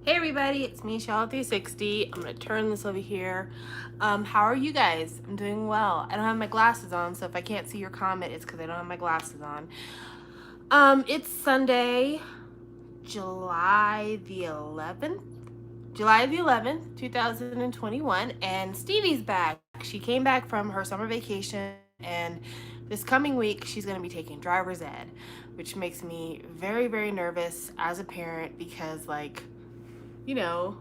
Hey everybody, it's me, Shallow360. I'm gonna turn this over here. How are you guys? I'm doing well. I don't have my glasses on, so if I can't see your comment, it's because I don't have my glasses on. It's Sunday, July the 11th. July the 11th, 2021, and Stevie's back. She came back from her summer vacation, and this coming week she's going to be taking driver's ed, which makes me very, very nervous as a parent because, like, you know,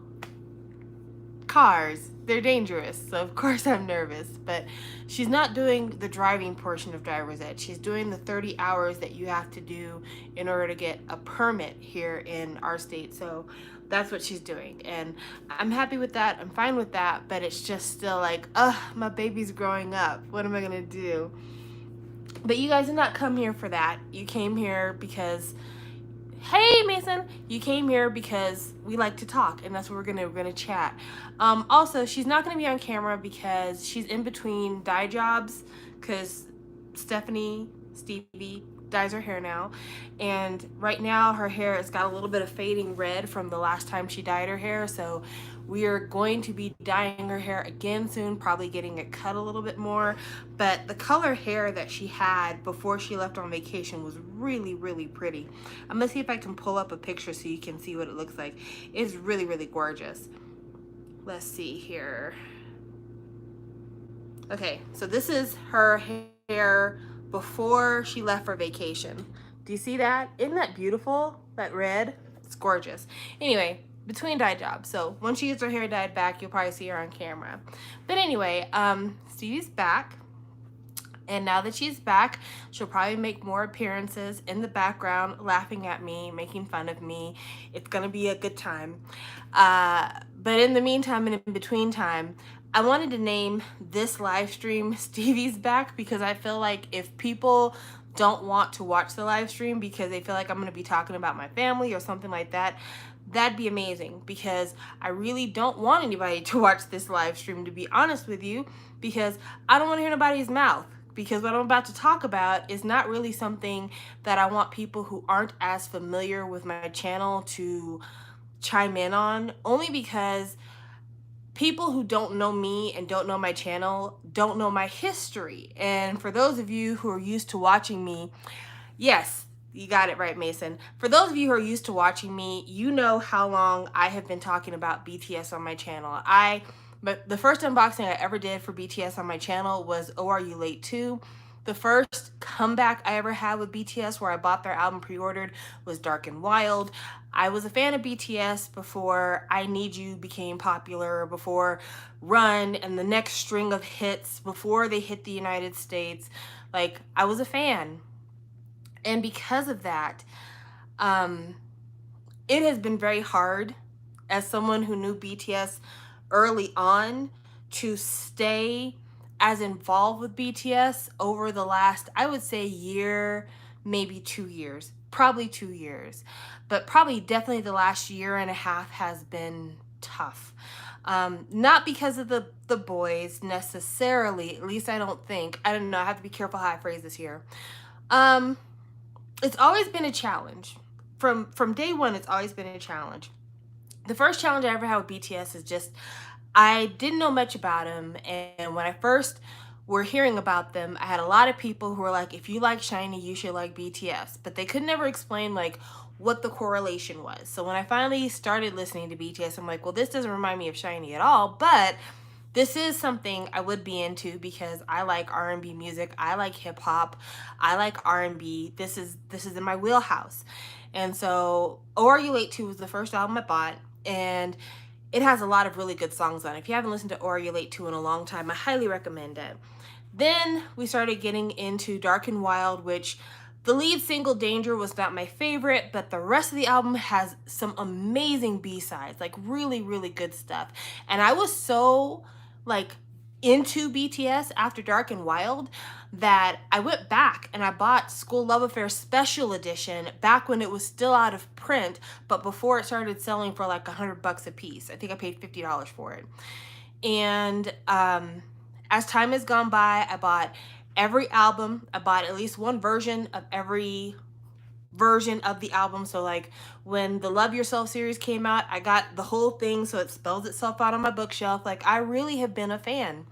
cars, they're dangerous, so of course I'm nervous. But she's not doing the driving portion of driver's ed. She's doing the 30 hours that you have to do in order to get a permit here in our state. So that's what she's doing, and I'm happy with that. I'm fine with that, but it's just still like, my baby's growing up, what am I gonna do? But you guys did not come here for that. You came here because, hey Mason, you came here because we like to talk, and that's what we're gonna chat. Also, she's not gonna be on camera because she's in between dye jobs, because Stevie dyes her hair now, and right now her hair has got a little bit of fading red from the last time she dyed her hair. So we are going to be dyeing her hair again soon, probably getting it cut a little bit more. But the color hair that she had before she left on vacation was really, really pretty. I'm gonna see if I can pull up a picture so you can see what it looks like. It's really, really gorgeous. Let's see here. Okay, so this is her hair before she left for vacation. Do you see that? Isn't that beautiful? That red? It's gorgeous. Anyway, between dye jobs. So once she gets her hair dyed back, you'll probably see her on camera. But anyway, Stevie's back. And now that she's back, she'll probably make more appearances in the background, laughing at me, making fun of me. It's gonna be a good time. But in the meantime and in between time, I wanted to name this live stream Stevie's Back, because I feel like if people don't want to watch the live stream because they feel like I'm gonna be talking about my family or something like that, that'd be amazing, because I really don't want anybody to watch this live stream, to be honest with you, because I don't want to hear nobody's mouth. Because what I'm about to talk about is not really something that I want people who aren't as familiar with my channel to chime in on, only because people who don't know me and don't know my channel don't know my history. And for those of you who are used to watching me, yes, you got it right, Mason. For those of you who are used to watching me, you know how long I have been talking about BTS on my channel. But the first unboxing I ever did for BTS on my channel was Oh Are You Late Too. The first comeback I ever had with BTS where I bought their album pre-ordered was Dark and Wild. I was a fan of BTS before I Need You became popular, before Run and the next string of hits, before they hit the United States. Like, I was a fan. And because of that, um, it has been very hard as someone who knew BTS early on to stay as involved with BTS over the last, I would say, year, maybe 2 years, probably 2 years, but probably definitely the last year and a half has been tough. Not because of the boys necessarily, at least I don't think. I don't know, I have to be careful how I phrase this here. Um, it's always been a challenge. From day one, it's always been a challenge. The first challenge I ever had with BTS is just I didn't know much about them, and when I first were hearing about them, I had a lot of people who were like, if you like SHINee, you should like BTS, but they could never explain like what the correlation was. So when I finally started listening to BTS, I'm like, well, this doesn't remind me of SHINee at all, but this is something I would be into because I like R&B music, I like hip hop, I like R&B. This is in my wheelhouse. And so Oh Are You Late To was the first album I bought, and it has a lot of really good songs on it. If you haven't listened to Oh Are You Late To in a long time, I highly recommend it. Then we started getting into Dark and Wild, which the lead single Danger was not my favorite, but the rest of the album has some amazing B-sides, like really, really good stuff. And I was so like into BTS after Dark and Wild that I went back and I bought School Love Affair Special Edition back when it was still out of print, but before it started selling for like $100 a piece. I think I paid $50 for it. And as time has gone by, I bought every album. I bought at least one version of every version of the album. So like when the Love Yourself series came out, I got the whole thing, so it spells itself out on my bookshelf. Like I really have been a fan.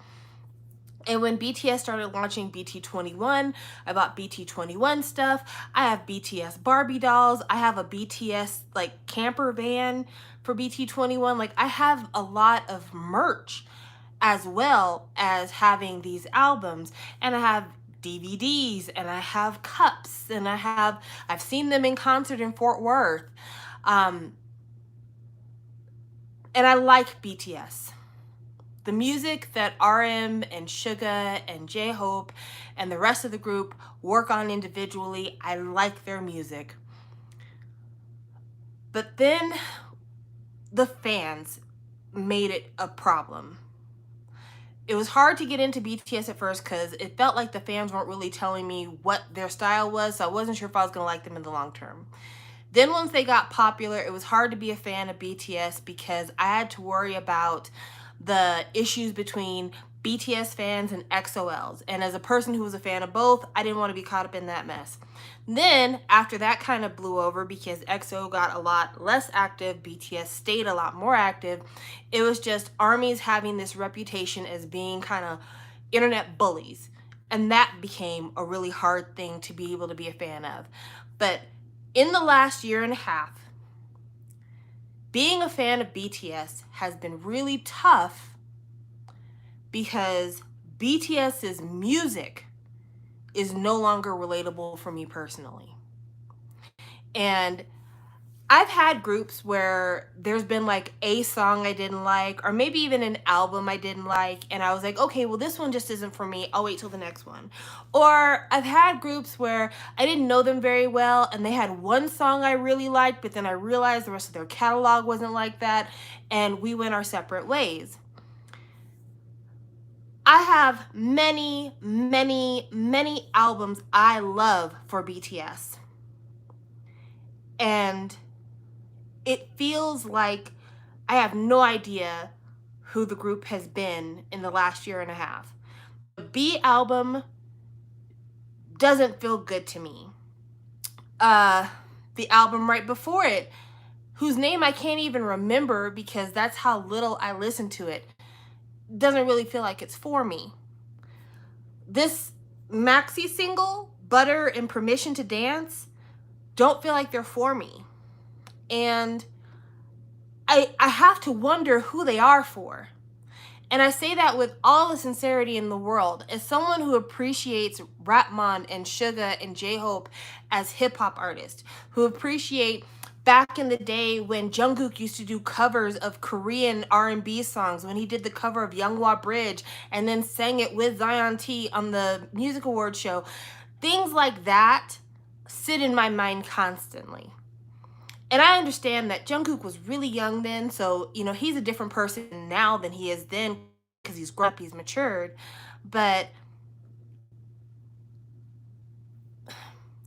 And when BTS started launching BT21, I bought BT21 stuff. I have BTS Barbie dolls. I have a BTS like camper van for BT21. Like I have a lot of merch as well as having these albums. And I have DVDs and I have cups and I've seen them in concert in Fort Worth. Um, and I like BTS. The music that RM and Suga and J-Hope and the rest of the group work on individually, I like their music. But then the fans made it a problem. It was hard to get into BTS at first because it felt like the fans weren't really telling me what their style was, so I wasn't sure if I was going to like them in the long term. Then once they got popular, it was hard to be a fan of BTS because I had to worry about the issues between BTS fans and XOLs. And as a person who was a fan of both, I didn't want to be caught up in that mess. Then after that kind of blew over because EXO got a lot less active, BTS stayed a lot more active, it was just ARMYs having this reputation as being kind of internet bullies. And that became a really hard thing to be able to be a fan of. But in the last year and a half, being a fan of BTS has been really tough because BTS's music is no longer relatable for me personally. And I've had groups where there's been like a song I didn't like, or maybe even an album I didn't like, and I was like, okay, well, this one just isn't for me. I'll wait till the next one. Or I've had groups where I didn't know them very well, and they had one song I really liked, but then I realized the rest of their catalog wasn't like that, and we went our separate ways. I have many, many, many albums I love for BTS. And it feels like I have no idea who the group has been in the last year and a half. The B album doesn't feel good to me. The album right before it, whose name I can't even remember because that's how little I listen to it, doesn't really feel like it's for me. This maxi single, Butter and Permission to Dance, don't feel like they're for me. And I have to wonder who they are for. And I say that with all the sincerity in the world. As someone who appreciates Rapmon and Suga and J-Hope as hip-hop artists, who appreciate back in the day when Jungkook used to do covers of Korean R&B songs, when he did the cover of Younghwa Bridge and then sang it with Zion T on the Music Awards show, things like that sit in my mind constantly. And I understand that Jungkook was really young then, so, you know, he's a different person now than he is then because he's grown up, he's matured. But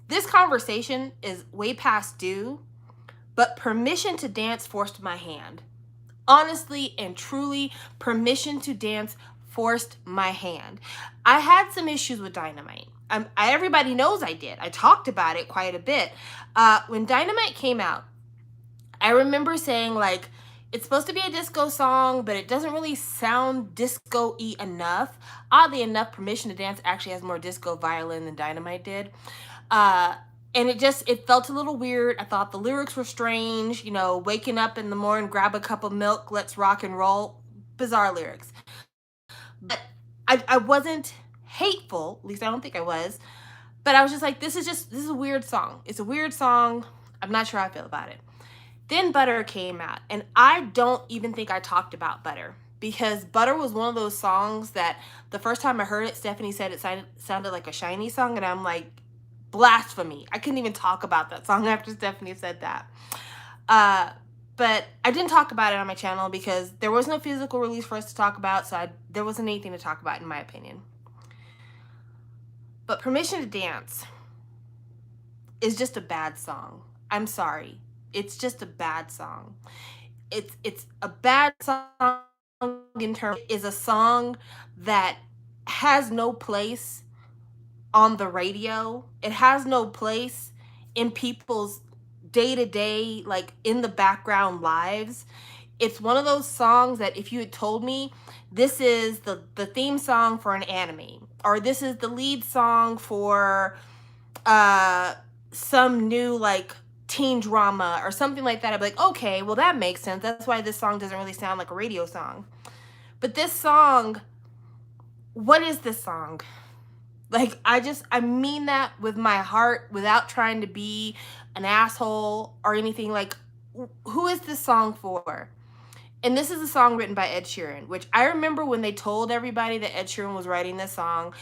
this conversation is way past due, but Permission to Dance forced my hand. Honestly and truly, Permission to Dance forced my hand. I had some issues with Dynamite. Everybody knows I did. I talked about it quite a bit. When Dynamite came out, I remember saying, like, it's supposed to be a disco song, but it doesn't really sound disco-y enough. Oddly enough, Permission to Dance actually has more disco violin than Dynamite did. And it felt a little weird. I thought the lyrics were strange. You know, waking up in the morning, grab a cup of milk, let's rock and roll. Bizarre lyrics. But I wasn't hateful. At least I don't think I was. But I was just like, this is a weird song. It's a weird song. I'm not sure how I feel about it. Then Butter came out, and I don't even think I talked about Butter because Butter was one of those songs that the first time I heard it, Stephanie said it sounded like a Shiny song, and I'm like, blasphemy. I couldn't even talk about that song after Stephanie said that. But I didn't talk about it on my channel because there was no physical release for us to talk about, so there wasn't anything to talk about in my opinion. But Permission to Dance is just a bad song. I'm sorry. It's just a bad song. It's a bad song in terms, it is a song that has no place on the radio. It has no place in people's day-to-day, like in the background lives. It's one of those songs that if you had told me this is the theme song for an anime, or this is the lead song for uh some new like teen drama or something like that, I'd be like, okay, well that makes sense. That's why this song doesn't really sound like a radio song. But this song, what is this song? Like, I mean that with my heart, without trying to be an asshole or anything. Like, who is this song for? And this is a song written by Ed Sheeran, which I remember when they told everybody that Ed Sheeran was writing this song.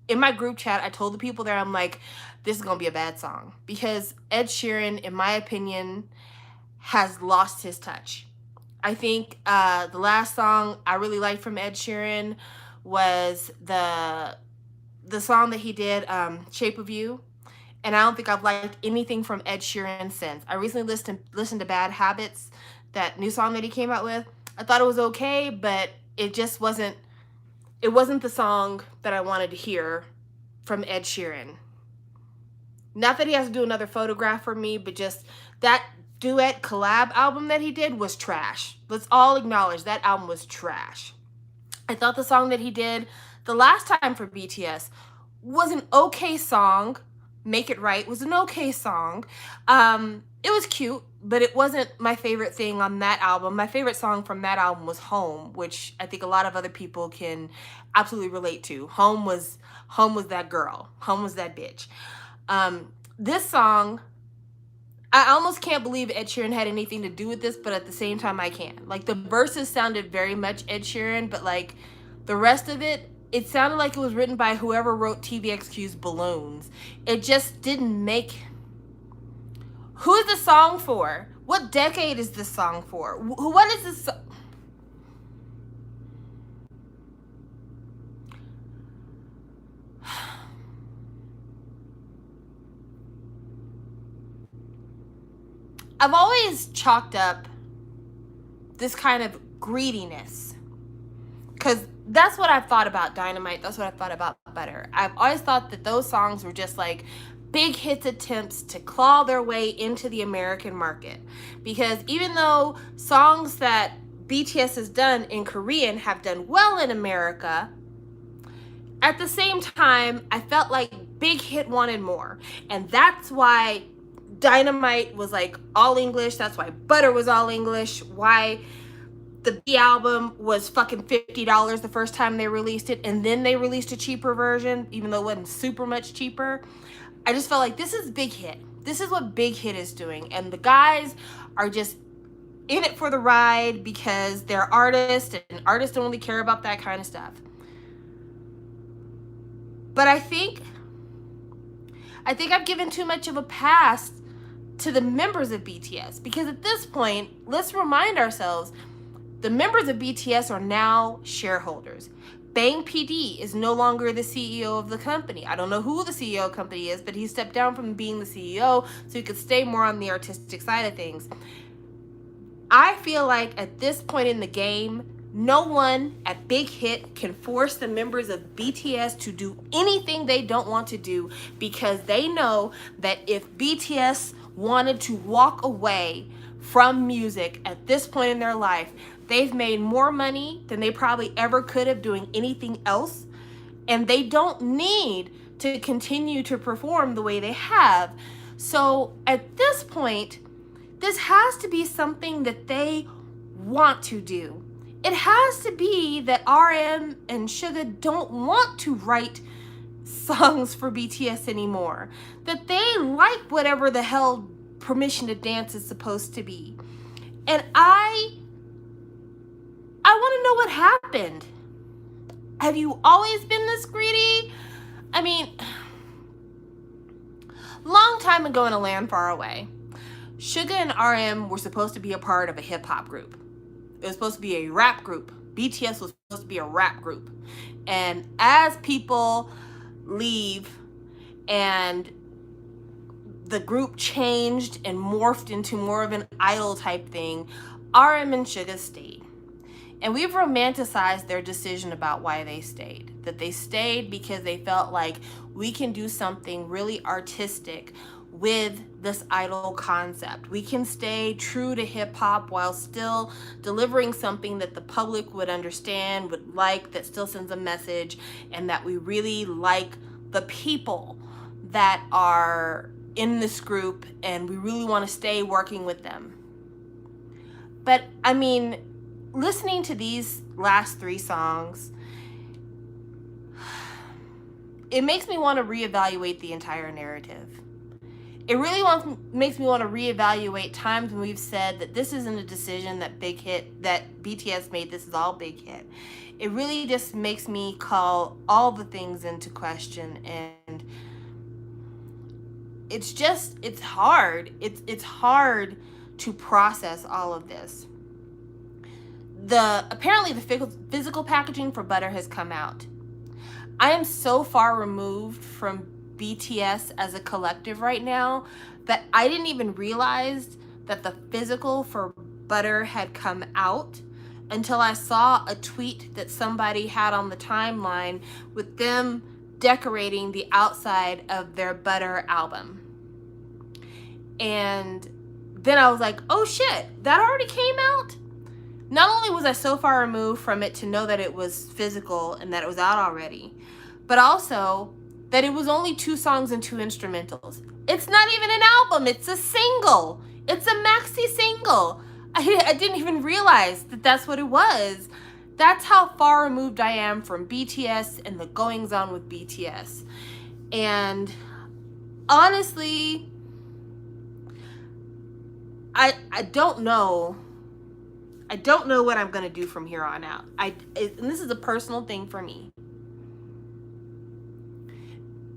In my group chat, I told the people there, I'm like, this is going to be a bad song. Because Ed Sheeran, in my opinion, has lost his touch. I think the last song I really liked from Ed Sheeran was the song that he did, Shape of You. And I don't think I've liked anything from Ed Sheeran since. I recently listened to Bad Habits, that new song that he came out with. I thought it was okay, but it just wasn't the song that I wanted to hear from Ed Sheeran. Not that he has to do another Photograph for me, but just that duet collab album that he did was trash. Let's all acknowledge that album was trash. I thought the song that he did the last time for BTS was an okay song. Make It Right was an okay song. It was cute, but it wasn't my favorite thing on that album. My favorite song from that album was Home, which I think a lot of other people can absolutely relate to. Home was that girl. Home was that bitch. This song, I almost can't believe Ed Sheeran had anything to do with this, but at the same time I can. Like, the verses sounded very much Ed Sheeran, but like the rest of it, it sounded like it was written by whoever wrote TVXQ's Balloons. It just didn't make... Who is the song for? What decade is this song for? What is this I've always chalked up this kind of greediness, because that's what I've thought about Dynamite. That's what I've thought about Butter. I've always thought that those songs were just like big hits attempts to claw their way into the American market. Because even though songs that BTS has done in Korean have done well in America, at the same time, I felt like Big Hit wanted more. And that's why Dynamite was like all English. That's why Butter was all English. Why the B album was fucking $50 the first time they released it, and then they released a cheaper version, even though it wasn't super much cheaper. I just felt like this is Big Hit. This is what Big Hit is doing. And the guys are just in it for the ride because they're artists, and artists don't really care about that kind of stuff. But I think I've given too much of a pass to the members of BTS, because at this point, let's remind ourselves, the members of BTS are now shareholders. Bang PD is no longer the CEO of the company. I don't know who the CEO of the company is, but he stepped down from being the CEO so he could stay more on the artistic side of things. I feel like at this point in the game, no one at Big Hit can force the members of BTS to do anything they don't want to do, because they know that if BTS wanted to walk away from music at this point in their life, they've made more money than they probably ever could have doing anything else, and they don't need to continue to perform the way they have. So at this point, this has to be something that they want to do. It has to be that RM and Suga don't want to write songs for BTS anymore. That they like whatever the hell Permission to Dance is supposed to be. And I want to know what happened. Have you always been this greedy? I mean, long time ago in a land far away, Suga and RM were supposed to be a part of a hip-hop group. It was supposed to be a rap group. BTS was supposed to be a rap group. And as people leave and the group changed and morphed into more of an idol type thing, RM and Suga stayed. And we've romanticized their decision about why they stayed. That they stayed because they felt like we can do something really artistic with this idol concept. We can stay true to hip hop while still delivering something that the public would understand, would like, that still sends a message, and that we really like the people that are in this group, and we really want to stay working with them. But I mean, listening to these last 3 songs, it makes me want to reevaluate the entire narrative. It really makes me want to reevaluate times when we've said that this isn't a decision that BTS made, this is all big hit. It really just makes me call all the things into question, and it's hard. It's hard to process all of this. Apparently the physical packaging for Butter has come out. I am so far removed from BTS as a collective right now that I didn't even realize that the physical for Butter had come out until I saw a tweet that somebody had on the timeline with them decorating the outside of their Butter album. And then I was like, oh shit, that already came out? Not only was I so far removed from it to know that it was physical and that it was out already, but also that it was only 2 songs and 2 instrumentals. It's not even an album, it's a single. It's a maxi single. I didn't even realize that that's what it was. That's how far removed I am from BTS and the goings on with BTS. And honestly, I don't know. I don't know what I'm going to do from here on out. And this is a personal thing for me.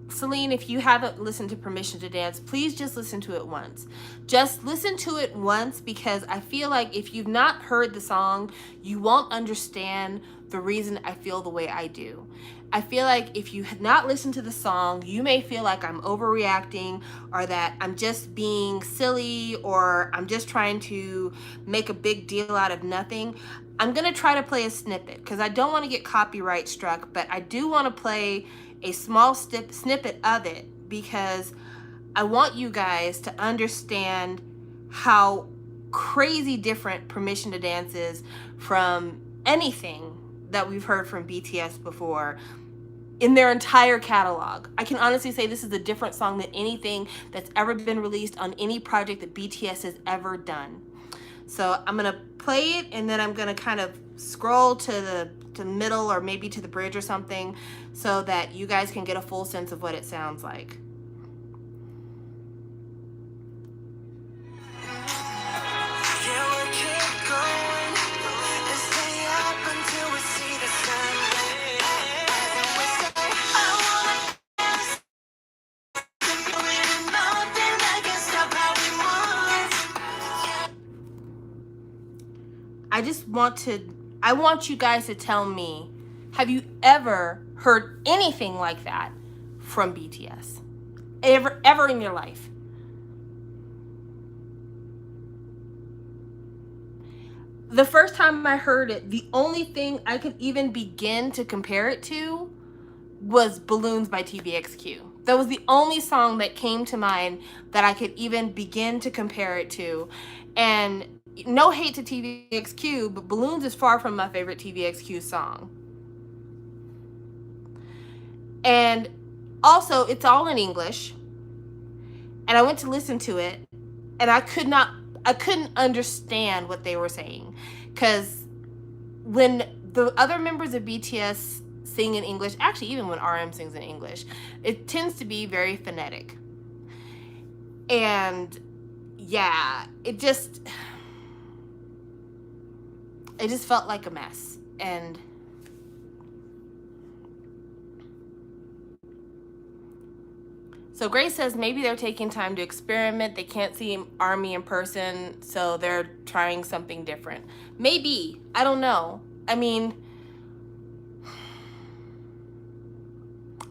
Celine, if you haven't listened to Permission to Dance, please just listen to it once. Just listen to it once, because I feel like if you've not heard the song, you won't understand the reason I feel the way I do. I feel like if you have not listened to the song, you may feel like I'm overreacting, or that I'm just being silly, or I'm just trying to make a big deal out of nothing. I'm going to try to play a snippet because I don't want to get copyright struck, but I do want to play a small snippet of it because I want you guys to understand how crazy different Permission to Dance is from anything that we've heard from BTS before in their entire catalog. I can honestly say this is a different song than anything that's ever been released on any project that BTS has ever done. So I'm gonna play it, and then I'm gonna kind of scroll to the middle, or maybe to the bridge or something, so that you guys can get a full sense of what it sounds like. I want you guys to tell me, have you ever heard anything like that from BTS? Ever in your life? The first time I heard it, the only thing I could even begin to compare it to was Balloons by TVXQ. That was the only song that came to mind that I could even begin to compare it to. And no hate to TVXQ, but Balloons is far from my favorite TVXQ song. And also, it's all in English. And I went to listen to it, and I couldn't understand what they were saying. Because when the other members of BTS sing in English, actually even when RM sings in English, it tends to be very phonetic. And yeah, it just felt like a mess. And so Grace says maybe they're taking time to experiment. They can't see ARMY in person, so they're trying something different. Maybe. I don't know. I mean,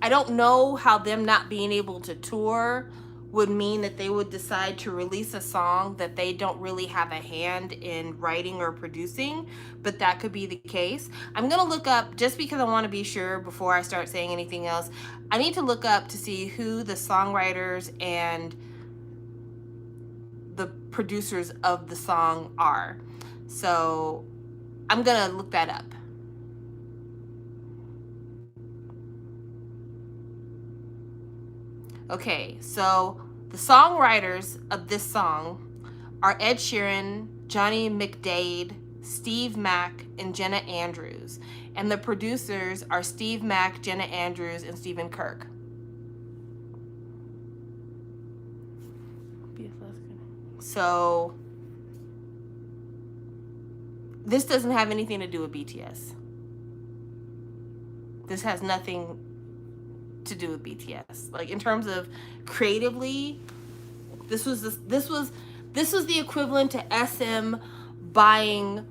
I don't know how them not being able to tour would mean that they would decide to release a song that they don't really have a hand in writing or producing, but that could be the case. I'm gonna look up, just because I want to be sure before I start saying anything else, I need to look up to see who the songwriters and producers of the song are. So I'm gonna look that up. Okay, so the songwriters of this song are Ed Sheeran, Johnny McDade, Steve Mack, and Jenna Andrews. And the producers are Steve Mack, Jenna Andrews, and Stephen Kirk. So this doesn't have anything to do with BTS. This has nothing to do with BTS. Like, in terms of creatively, this was the equivalent to SM buying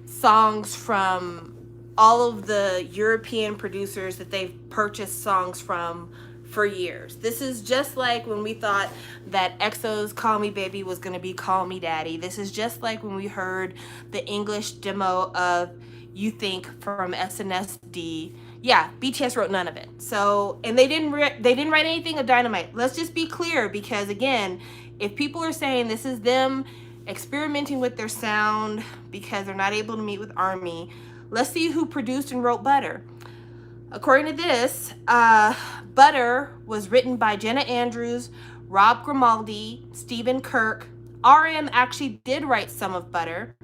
songs from all of the European producers that they've purchased songs from for years. This is just like when we thought that EXO's Call Me Baby was going to be Call Me Daddy. This is just like when we heard the English demo of You Think from SNSD. Yeah, BTS wrote none of it. So, and they didn't write anything of Dynamite. Let's just be clear, because again, if people are saying this is them experimenting with their sound because they're not able to meet with ARMY, let's see who produced and wrote Butter. According to this, Butter was written by Jenna Andrews, Rob Grimaldi, Stephen Kirk. RM actually did write some of Butter.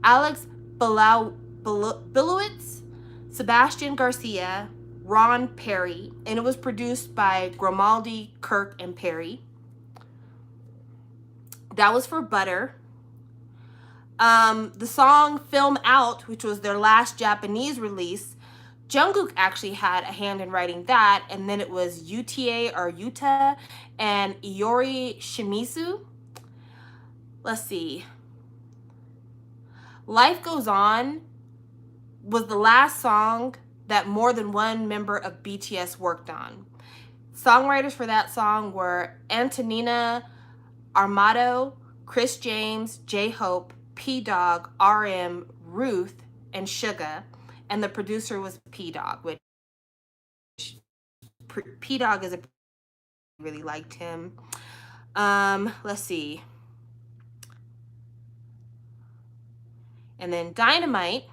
Alex Bilowitz, Sebastian Garcia, Ron Perry, and it was produced by Grimaldi, Kirk, and Perry. That was for Butter. The song Film Out, which was their last Japanese release, Jungkook actually had a hand in writing that, and then it was Yuta and Iori Shimizu. Let's see. Life Goes On was the last song that more than one member of BTS worked on. Songwriters for that song were Antonina Armato, Chris James, J-Hope, P-Dog, RM, Ruth, and Suga. And the producer was P-Dog, which P-Dog is really liked him. Let's see. And then Dynamite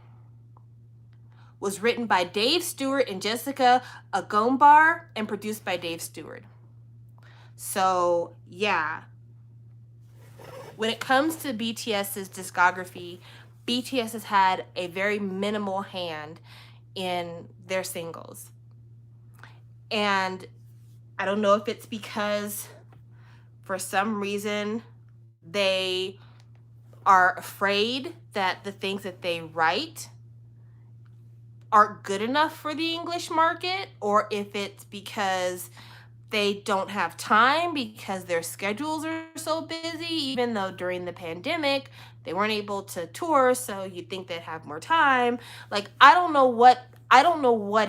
was written by Dave Stewart and Jessica Agombar and produced by Dave Stewart. So, yeah. When it comes to BTS's discography, BTS has had a very minimal hand in their singles. And I don't know if it's because for some reason they are afraid that the things that they write aren't good enough for the English market, or if it's because they don't have time because their schedules are so busy, even though during the pandemic they weren't able to tour, so you'd think they'd have more time. Like, I don't know what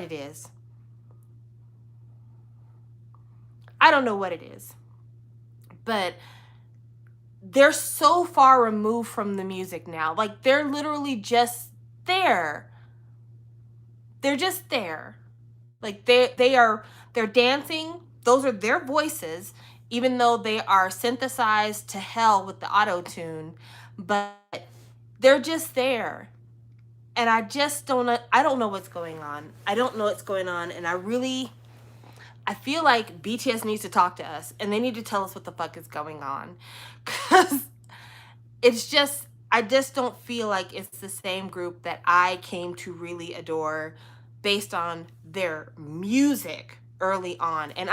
it is. I don't know what it is. But they're so far removed from the music now. Like, they're literally just there. They're just there. Like, they're dancing. Those are their voices, even though they are synthesized to hell with the auto-tune. But they're just there. And I don't know what's going on. I don't know what's going on. And I feel like BTS needs to talk to us. And they need to tell us what the fuck is going on. Because I just don't feel like it's the same group that I came to really adore based on their music early on. And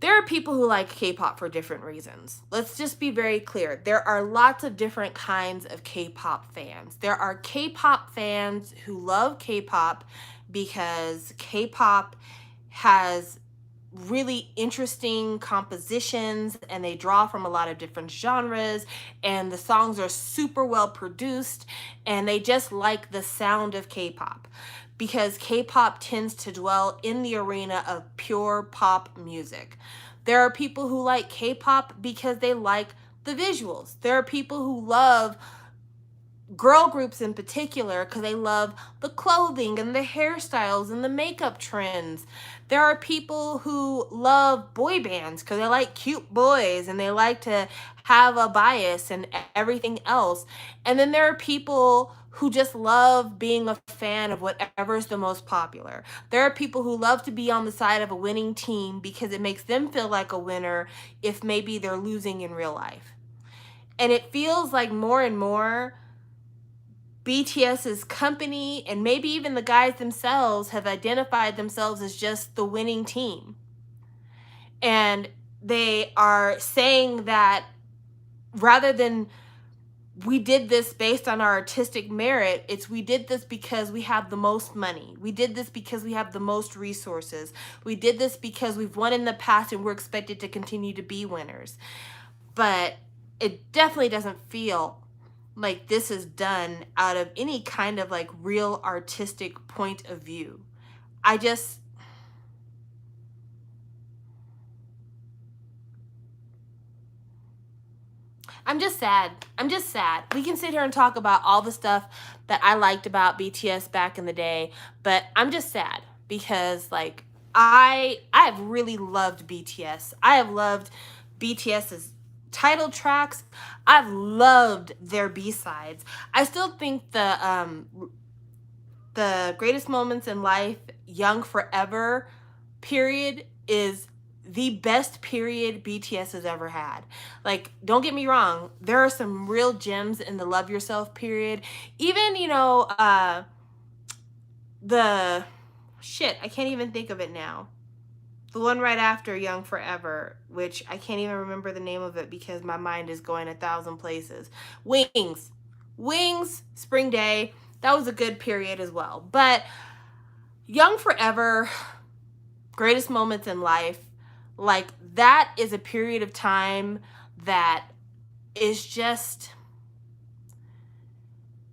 there are people who like K-pop for different reasons. Let's just be very clear. There are lots of different kinds of K-pop fans. There are K-pop fans who love K-pop because K-pop has really interesting compositions and they draw from a lot of different genres, and the songs are super well produced, and they just like the sound of K-pop because K-pop tends to dwell in the arena of pure pop music. There are people who like K-pop because they like the visuals. There are people who love girl groups in particular because they love the clothing and the hairstyles and the makeup trends. There are people who love boy bands because they like cute boys and they like to have a bias and everything else. And then there are people who just love being a fan of whatever's the most popular. There are people who love to be on the side of a winning team because it makes them feel like a winner if maybe they're losing in real life. And it feels like more and more BTS's company and maybe even the guys themselves have identified themselves as just the winning team. And they are saying that rather than we did this based on our artistic merit, it's we did this because we have the most money. We did this because we have the most resources. We did this because we've won in the past and we're expected to continue to be winners. But it definitely doesn't feel like this is done out of any kind of like real artistic point of view. I'm just sad. I'm just sad. We can sit here and talk about all the stuff that I liked about BTS back in the day, but I'm just sad because like I have really loved BTS. I have loved BTS's title tracks. I've loved their B-sides. I still think the greatest moments in life, Young Forever period is the best period BTS has ever had. Like, don't get me wrong, there are some real gems in the Love Yourself period. Even, the shit, I can't even think of it now. The one right after Young Forever, which I can't even remember the name of it because my mind is going 1,000 places. Wings, Spring Day, that was a good period as well. But Young Forever, greatest moments in life, like that is a period of time that is just,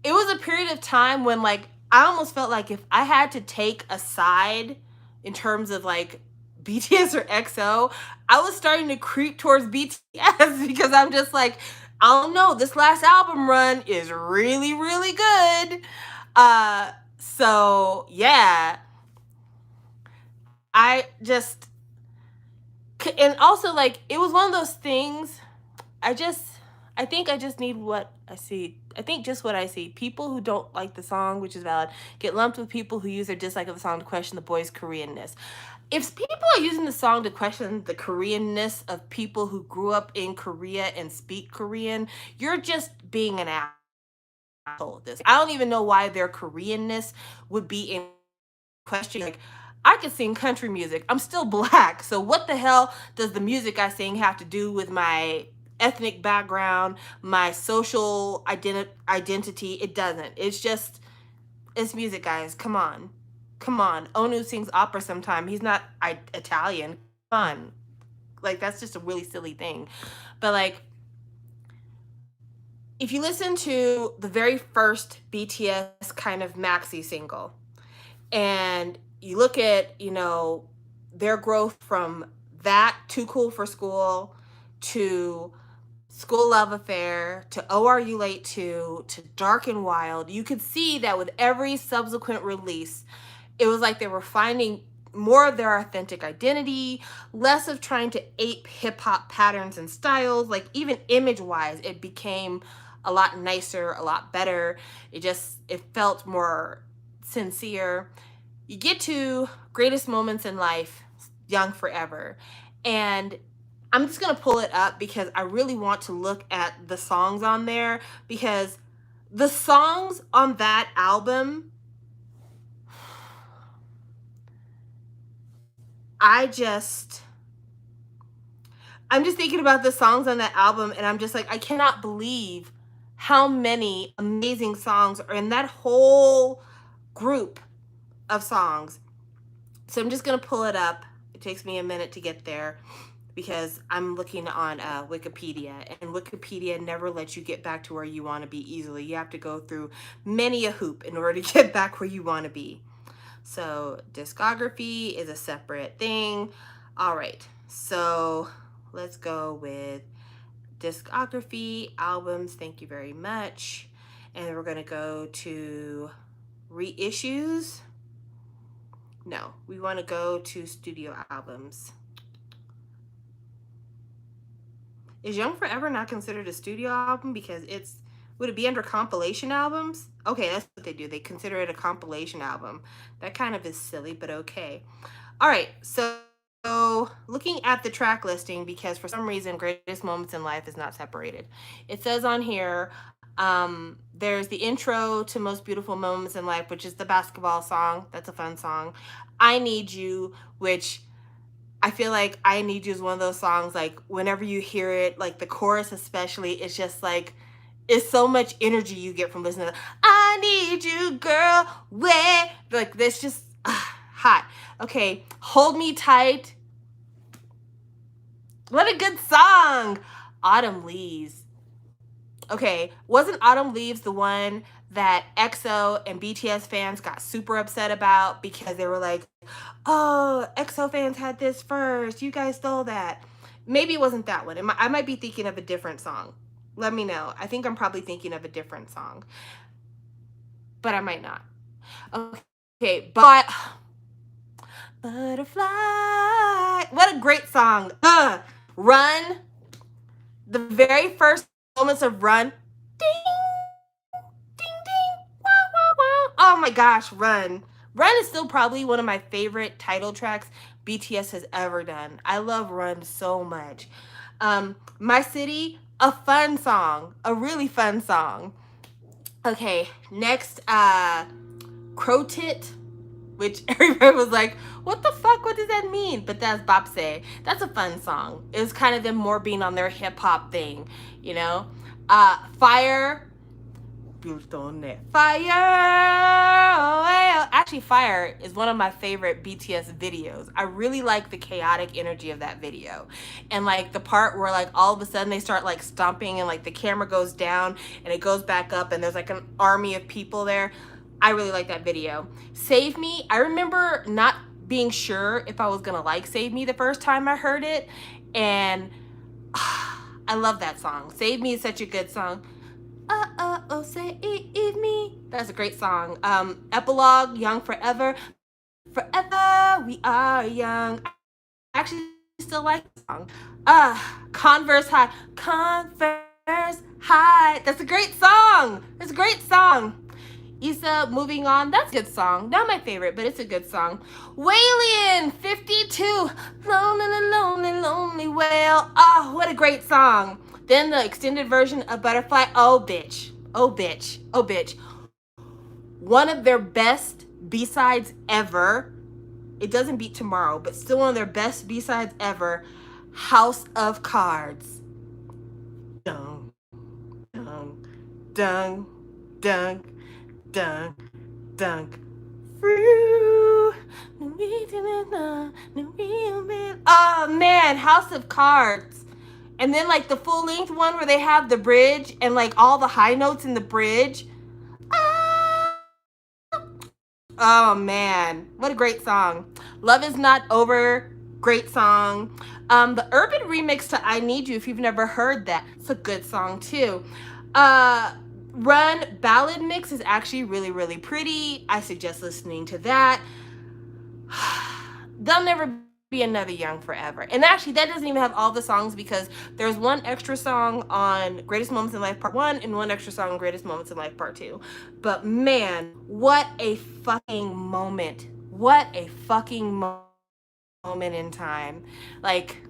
it was a period of time when like I almost felt like if I had to take a side in terms of like BTS or EXO, I was starting to creep towards BTS because I'm just like, I don't know, this last album run is really, really good. So yeah, I just, and also like it was one of those things. I think I just need what I see. I think just what I see. People who don't like the song, which is valid, get lumped with people who use their dislike of the song to question the boys' Koreanness. If people are using the song to question the Koreanness of people who grew up in Korea and speak Korean, you're just being an asshole at this. I don't even know why their Koreanness would be in question. Like, I can sing country music. I'm still black. So what the hell does the music I sing have to do with my ethnic background, my social identity? It doesn't. It's music, guys. Come on. Come on. Onu sings opera sometime. He's not Italian. Come on. Like, that's just a really silly thing. But like, if you listen to the very first BTS kind of maxi single, and you look at, their growth from that Too Cool for School to School Love Affair to Oh Are You Late to Dark and Wild, you could see that with every subsequent release, it was like they were finding more of their authentic identity, less of trying to ape hip hop patterns and styles. Like even image wise, it became a lot nicer, a lot better. It felt more sincere. You get to greatest moments in life, Young Forever. And I'm just going to pull it up because I really want to look at the songs on there, because the songs on that album, I'm just thinking about the songs on that album and I'm just like, I cannot believe how many amazing songs are in that whole group of songs. So I'm just going to pull it up. It takes me a minute to get there because I'm looking on Wikipedia, and Wikipedia never lets you get back to where you want to be easily. You have to go through many a hoop in order to get back where you want to be. So discography is a separate thing. All right, so let's go with discography, albums. Thank you very much. And we're going to go to reissues. No, we want to go to studio albums. Is Young Forever not considered a studio album because would it be under compilation albums? Okay, that's what they do. They consider it a compilation album. That kind of is silly, but okay. All right, so looking at the track listing, because for some reason Greatest Moments in Life is not separated. It says on here, there's the intro to Most Beautiful Moments in Life, which is the basketball song. That's a fun song. I Need You, which I feel like I Need You is one of those songs, like whenever you hear it, like the chorus especially, it's just like, it's so much energy you get from listening to I Need You, girl, where, like this just hot. Okay, Hold Me Tight. What a good song. Autumn Leaves. Okay, wasn't Autumn Leaves the one that EXO and BTS fans got super upset about because they were like, oh, EXO fans had this first, you guys stole that? Maybe it wasn't that one. I might be thinking of a different song. Let me know. I think I'm probably thinking of a different song, but I might not. Okay, but Butterfly. What a great song. Run. The very first moments of Run. Ding, ding, ding. Wow, wow, wow. Oh my gosh, Run. Run is still probably one of my favorite title tracks BTS has ever done. I love Run so much. My City, a fun song. A really fun song. Okay, next, Crow Tit, which everybody was like, what the fuck, what does that mean? But that's Bapse. That's a fun song. It was kind of them more being on their hip-hop thing, you know? Fire. Fire. Actually, Fire is one of my favorite BTS videos. I really like the chaotic energy of that video. And like the part where like all of a sudden they start like stomping and like the camera goes down and it goes back up and there's like an army of people there. I really like that video. Save Me. I remember not being sure if I was gonna like Save Me the first time I heard it, and I love that song. Save Me is such a good song. Oh, save me. That's a great song. Epilogue, Young Forever. Forever we are young. I actually still like the song. Converse High. Converse High. That's a great song. That's a great song. Issa, Moving On. That's a good song. Not my favorite, but it's a good song. Whalian, 52. Lonely, lonely, lonely whale. Oh, what a great song. Then the extended version of Butterfly. Oh, bitch. Oh, bitch. Oh, bitch. One of their best B-sides ever. It doesn't beat Tomorrow, but still one of their best B-sides ever. House of Cards. Dung, dung, dung, dung, dung, dung. Oh man, House of Cards. And then like the full length one where they have the bridge and like all the high notes in the bridge. Oh man, what a great song. Love Is Not Over, great song. The urban remix to I Need You, if you've never heard that, it's a good song too. Run ballad mix is actually really, really pretty. I suggest listening to that. There'll never be another Young Forever. And actually, that doesn't even have all the songs because there's one extra song on Greatest Moments in Life Part 1 and one extra song on Greatest Moments in Life Part 2. But man, what a fucking moment. What a fucking moment in time. Like,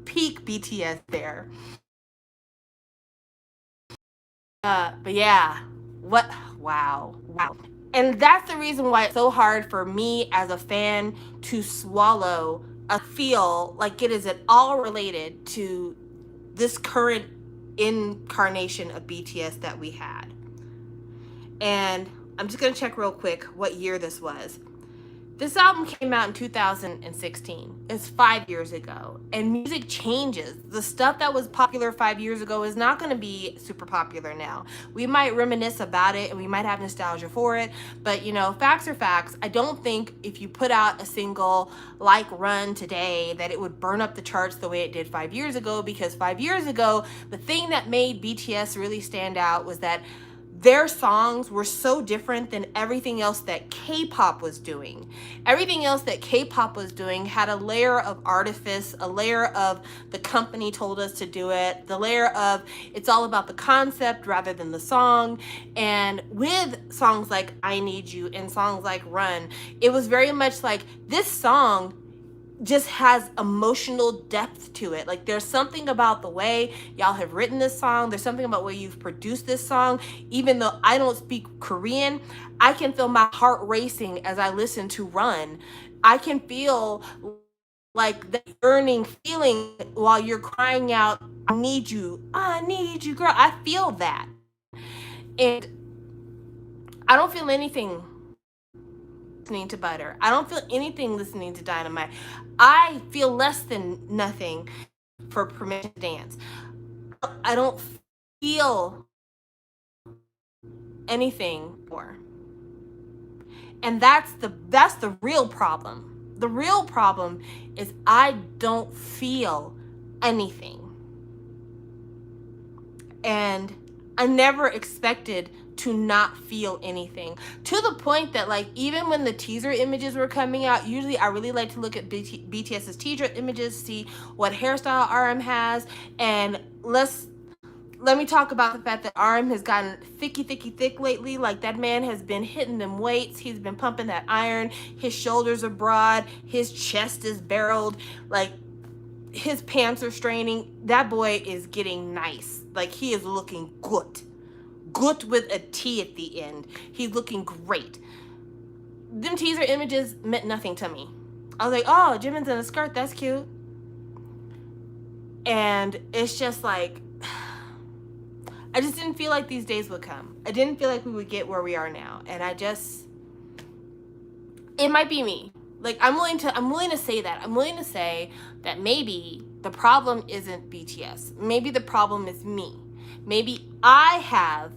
peak BTS there. But yeah, wow. And that's the reason why it's so hard for me as a fan to swallow a feel like it is at all related to this current incarnation of BTS that we had. And I'm just gonna check real quick what year this was. This album came out in 2016. It's 5 years ago. And music changes. The stuff that was popular 5 years ago is not going to be super popular now. We might reminisce about it and we might have nostalgia for it. But, you know, facts are facts. I don't think if you put out a single like Run today that it would burn up the charts the way it did 5 years ago. Because 5 years ago, the thing that made BTS really stand out was that their songs were so different than everything else that K-pop was doing. Everything else that K-pop was doing had a layer of artifice, a layer of the company told us to do it, the layer of it's all about the concept rather than the song. And with songs like I Need You and songs like Run, it was very much like this song just has emotional depth to it. Like there's something about the way y'all have written this song. There's something about the way you've produced this song. Even though I don't speak Korean, I can feel my heart racing as I listen to Run. I can feel like the yearning feeling while you're crying out, I need you, girl. I feel that. And I don't feel anything listening to Butter. I don't feel anything listening to Dynamite. I feel less than nothing for Permission to Dance. I don't feel anything more. And that's the real problem. The real problem is I don't feel anything. And I never expected to not feel anything, to the point that like even when the teaser images were coming out, usually I really like to look at BTS's teaser images, see what hairstyle RM has, and let me talk about the fact that RM has gotten thick lately. Like that man has been hitting them weights, he's been pumping that iron, his shoulders are broad, his chest is barreled, like his pants are straining. That boy is getting nice. Like he is looking good with a T at the end. He's looking great. Them teaser images meant nothing to me. I was like, oh, Jimin's in a skirt, that's cute. And it's just like, I just didn't feel like these days would come. I didn't feel like we would get where we are now. And it might be me. Like I'm willing to say that. I'm willing to say that maybe the problem isn't BTS. Maybe the problem is me. Maybe I have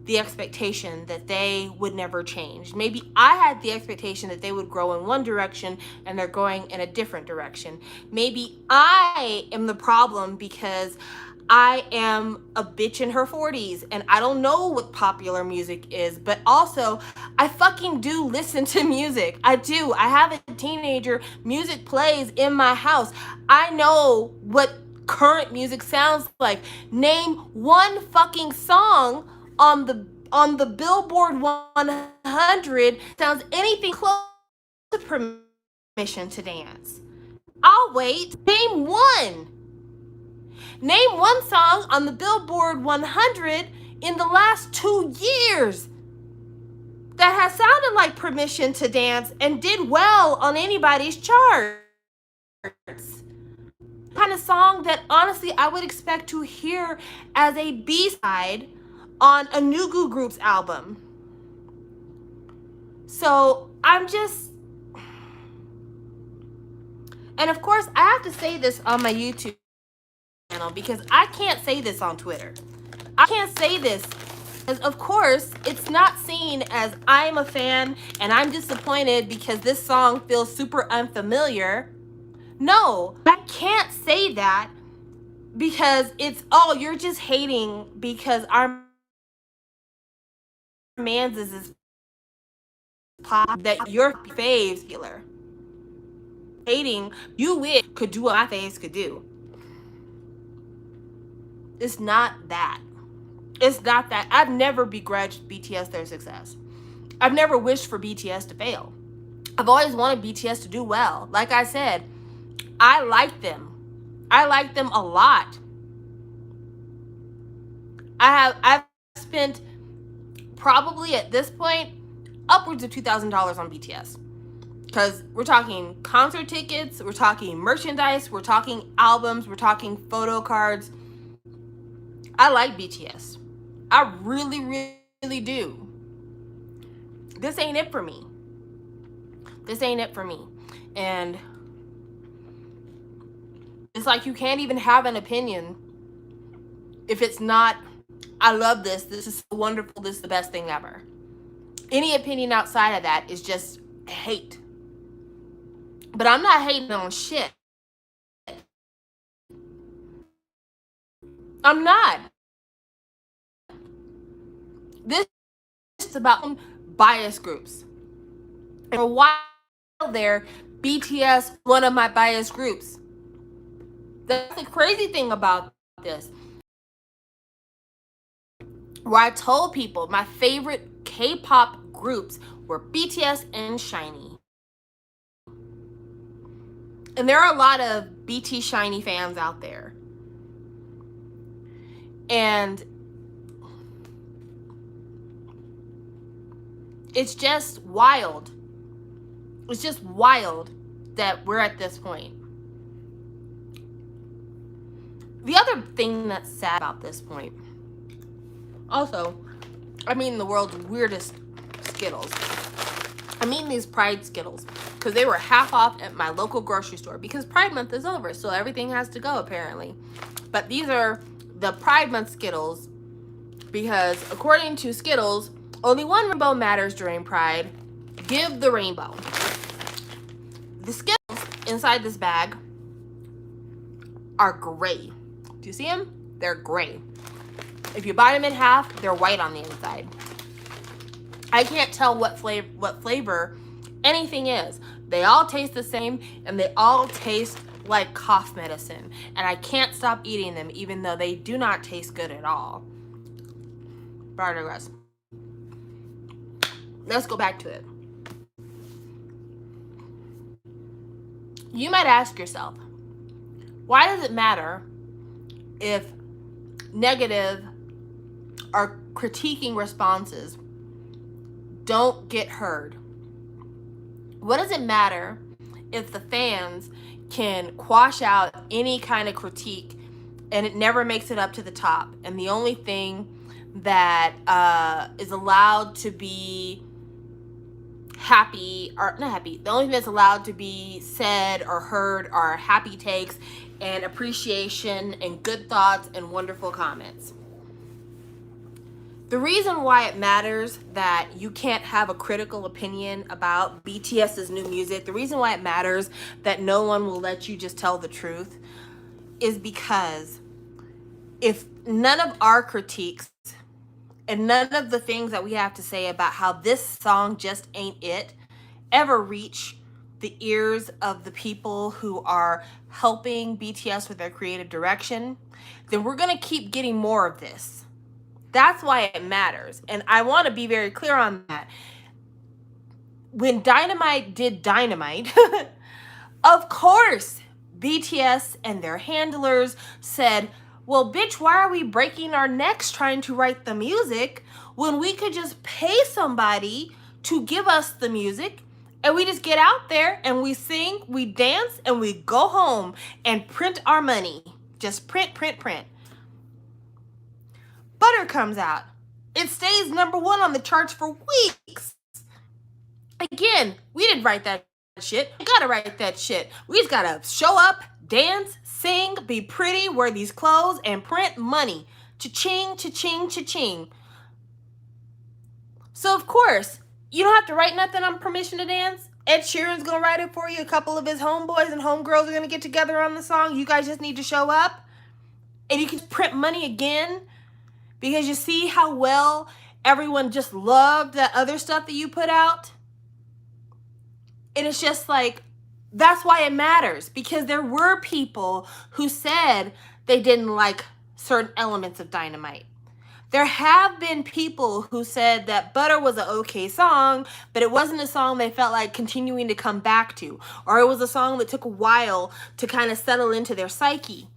the expectation that they would never change. Maybe I had the expectation that they would grow in one direction and they're going in a different direction. Maybe I am the problem because I am a bitch in her 40s and I don't know what popular music is, but also I fucking do listen to music. I do. I have a teenager. Music plays in my house. I know what current music sounds like. Name one fucking song on the Billboard 100 sounds anything close to Permission to Dance. I'll wait. Name one song on the Billboard 100 in the last 2 years that has sounded like Permission to Dance and did well on anybody's charts. Kind of song that honestly I would expect to hear as a B-side on a Nugu Group's album. So I'm just, and of course I have to say this on my YouTube channel because I can't say this on Twitter. I can't say this because of course it's not seen as I'm a fan and I'm disappointed because this song feels super unfamiliar. No, I can't say that because it's, oh, you're just hating because our man's is this pop that your faves killer. Hating you wish could do what my faves could do. It's not that. It's not that. I've never begrudged BTS their success. I've never wished for BTS to fail. I've always wanted BTS to do well. Like I said, I like them. I like them a lot. I've spent probably at this point upwards of $2,000 on BTS. Because we're talking concert tickets, we're talking merchandise, we're talking albums, we're talking photo cards. I like BTS. I really, really do. This ain't it for me. This ain't it for me. And it's like you can't even have an opinion if it's not, I love this, this is so wonderful, this is the best thing ever. Any opinion outside of that is just hate. But I'm not hating on shit. I'm not. This just about bias groups. And for a while there, BTS, one of my bias groups. That's the crazy thing about this. Where I told people my favorite K-pop groups were BTS and SHINee. And there are a lot of BT SHINee fans out there. And it's just wild. It's just wild that we're at this point. The other thing that's sad about this point, also, I'm eating the world's weirdest Skittles. I'm eating these Pride Skittles because they were half off at my local grocery store because Pride Month is over, so everything has to go apparently. But these are the Pride Month Skittles because according to Skittles, only one rainbow matters during Pride. Give the rainbow. The Skittles inside this bag are gray. Do you see them? They're gray. If you bite them in half, they're white on the inside. I can't tell what flavor anything is. They all taste the same, and they all taste like cough medicine. And I can't stop eating them, even though they do not taste good at all. But I digress. Let's go back to it. You might ask yourself, why does it matter if negative or critiquing responses don't get heard? What does it matter if the fans can quash out any kind of critique and it never makes it up to the top, and the only thing that is allowed to be happy, or not happy, the only thing that's allowed to be said or heard are happy takes and appreciation and good thoughts and wonderful comments? The reason why it matters that you can't have a critical opinion about BTS's new music, the reason why it matters that no one will let you just tell the truth, is because if none of our critiques and none of the things that we have to say about how this song just ain't it ever reach the ears of the people who are helping BTS with their creative direction, then we're going to keep getting more of this. That's why it matters. And I want to be very clear on that. When Dynamite did Dynamite, of course, BTS and their handlers said, well, bitch, why are we breaking our necks trying to write the music when we could just pay somebody to give us the music and we just get out there and we sing, we dance, and we go home and print our money. Just print, print, print. Butter comes out. It stays #1 on the charts for weeks. Again, we didn't write that shit. We gotta write that shit. We just gotta show up, dance, sing, be pretty, wear these clothes, and print money. Cha-ching, cha-ching, cha-ching. So of course, you don't have to write nothing on Permission to Dance. Ed Sheeran's gonna write it for you. A couple of his homeboys and homegirls are gonna get together on the song. You guys just need to show up. And you can print money again. Because you see how well everyone just loved that other stuff that you put out? And it's just like, that's why it matters. Because there were people who said they didn't like certain elements of Dynamite. There have been people who said that Butter was an okay song, but it wasn't a song they felt like continuing to come back to. Or it was a song that took a while to kind of settle into their psyche.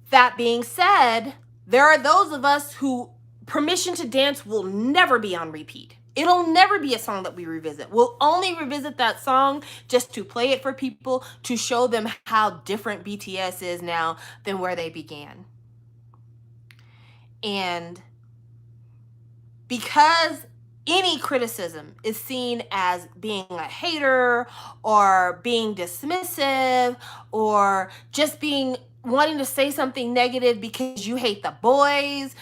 That being said, there are those of us who Permission to Dance will never be on repeat. It'll never be a song that we revisit. We'll only revisit that song just to play it for people, to show them how different BTS is now than where they began. And because any criticism is seen as being a hater or being dismissive or just being wanting to say something negative because you hate the boys,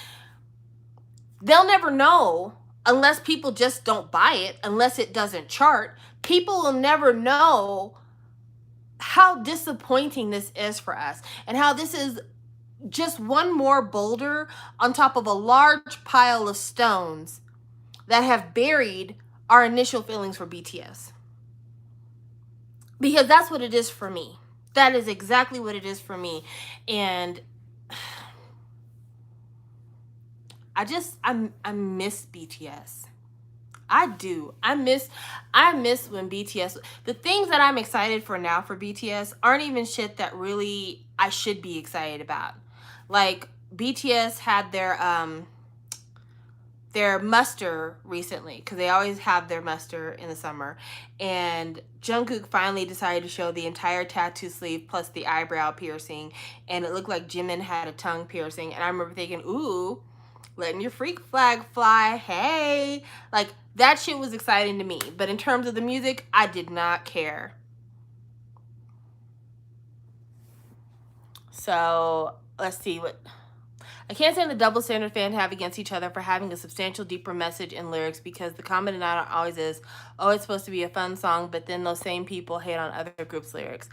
they'll never know unless people just don't buy it, unless it doesn't chart. People will never know how disappointing this is for us and how this is just one more boulder on top of a large pile of stones that have buried our initial feelings for BTS. Because that's what it is for me. That is exactly what it is for me. And I miss BTS. I do. I miss when BTS, the things that I'm excited for now for BTS aren't even shit that really I should be excited about. Like BTS had their muster recently, because they always have their muster in the summer, and Jungkook finally decided to show the entire tattoo sleeve plus the eyebrow piercing, and it looked like Jimin had a tongue piercing, and I remember thinking, ooh, letting your freak flag fly, hey, like that shit was exciting to me. But in terms of the music, I did not care. So let's see what I can't stand the double standard fans have against each other for having a substantial deeper message in lyrics, because the common denominator always is, oh, it's supposed to be a fun song, but then those same people hate on other groups' lyrics.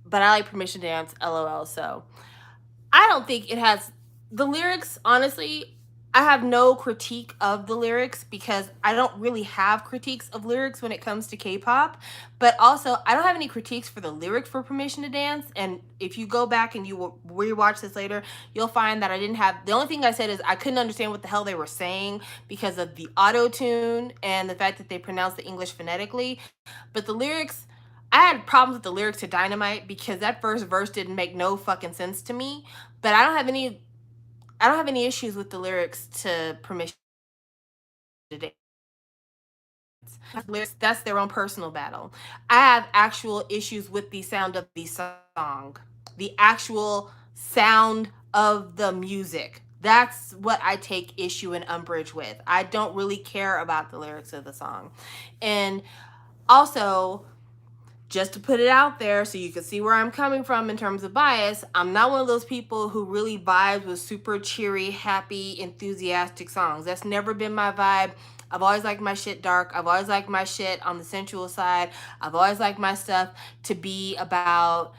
But I like Permission to Dance, LOL. So I don't think it has the lyrics, honestly. I have no critique of the lyrics because I don't really have critiques of lyrics when it comes to K-pop. But also, I don't have any critiques for the lyrics for Permission to Dance. And if you go back and you will rewatch this later, you'll find that I didn't have, the only thing I said is I couldn't understand what the hell they were saying because of the auto-tune and the fact that they pronounced the English phonetically. But the lyrics, I had problems with the lyrics to Dynamite because that first verse didn't make no fucking sense to me. But I don't have any issues with the lyrics to Permission to Dance. Lyrics, that's their own personal battle. I have actual issues with the sound of the song, the actual sound of the music. That's what I take issue and umbrage with. I don't really care about the lyrics of the song. And also, just to put it out there so you can see where I'm coming from in terms of bias, I'm not one of those people who really vibes with super cheery, happy, enthusiastic songs. That's never been my vibe. I've always liked my shit dark. I've always liked my shit on the sensual side. I've always liked my stuff to be about,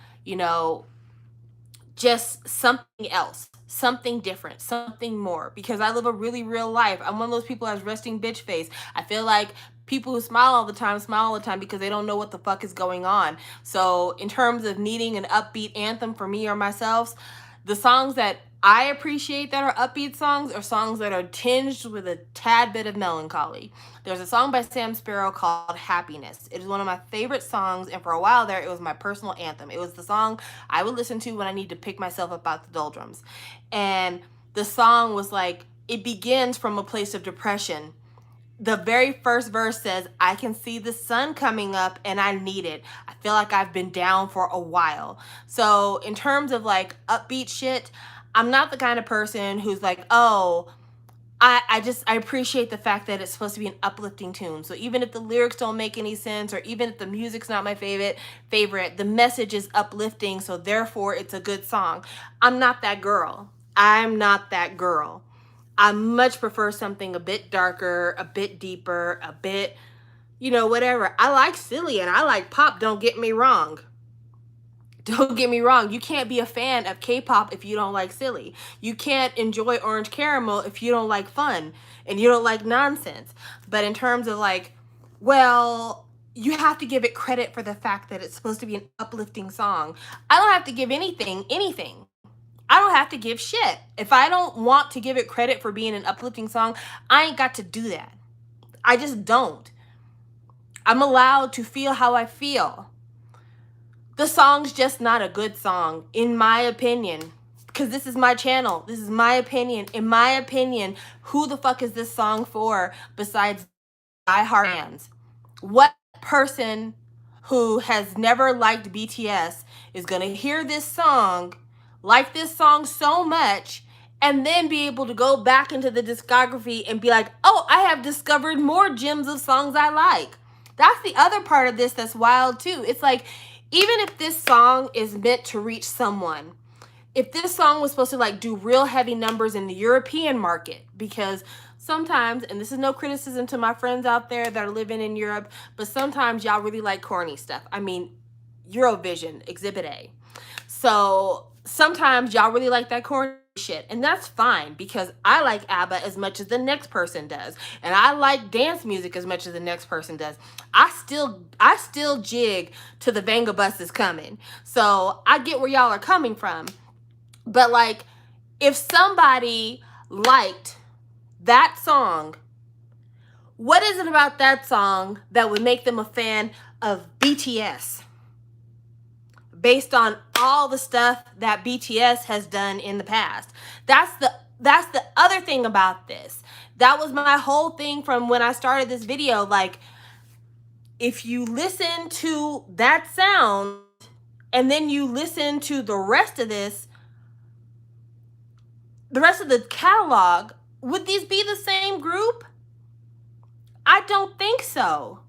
just something else, something different, something more, because I live a really real life. I'm one of those people who has resting bitch face. I feel like people who smile all the time because they don't know what the fuck is going on. So in terms of needing an upbeat anthem for me or myself, the songs that I appreciate that are upbeat songs are songs that are tinged with a tad bit of melancholy. There's a song by Sam Sparrow called Happiness. It is one of my favorite songs, and for a while there, it was my personal anthem. It was the song I would listen to when I need to pick myself up out the doldrums. And the song was like, it begins from a place of depression. The very first verse says, I can see the sun coming up and I need it. I feel like I've been down for a while. So in terms of like upbeat shit, I'm not the kind of person who's like, oh, I appreciate the fact that it's supposed to be an uplifting tune. So even if the lyrics don't make any sense, or even if the music's not my favorite, the message is uplifting, so therefore it's a good song. I'm not that girl. I'm not that girl. I much prefer something a bit darker, a bit deeper, a bit, whatever. I like silly and I like pop, don't get me wrong. Don't get me wrong. You can't be a fan of K-pop if you don't like silly. You can't enjoy Orange Caramel if you don't like fun and you don't like nonsense. But in terms of like, well, you have to give it credit for the fact that it's supposed to be an uplifting song. I don't have to give anything. I don't have to give shit. If I don't want to give it credit for being an uplifting song, I ain't got to do that. I just don't. I'm allowed to feel how I feel. The song's just not a good song, in my opinion. Because this is my channel. This is my opinion. In my opinion, who the fuck is this song for besides diehard fans? What person who has never liked BTS is going to hear this song, like this song so much, and then be able to go back into the discography and be like, oh, I have discovered more gems of songs I like. That's the other part of this that's wild too. It's like, even if this song is meant to reach someone, if this song was supposed to like do real heavy numbers in the European market, because sometimes, and this is no criticism to my friends out there that are living in Europe, but sometimes y'all really like corny stuff. I mean, Eurovision, Exhibit A. So sometimes y'all really like that corny shit. And that's fine, because I like ABBA as much as the next person does. And I like dance music as much as the next person does. I still jig to the Vanga Bus Is Coming. So I get where y'all are coming from. But like, if somebody liked that song, what is it about that song that would make them a fan of BTS? Based on all the stuff that BTS has done in the past. That's the other thing about this. That was my whole thing from when I started this video. Like, if you listen to that sound and then you listen to the rest of this, the rest of the catalog, would these be the same group? I don't think so.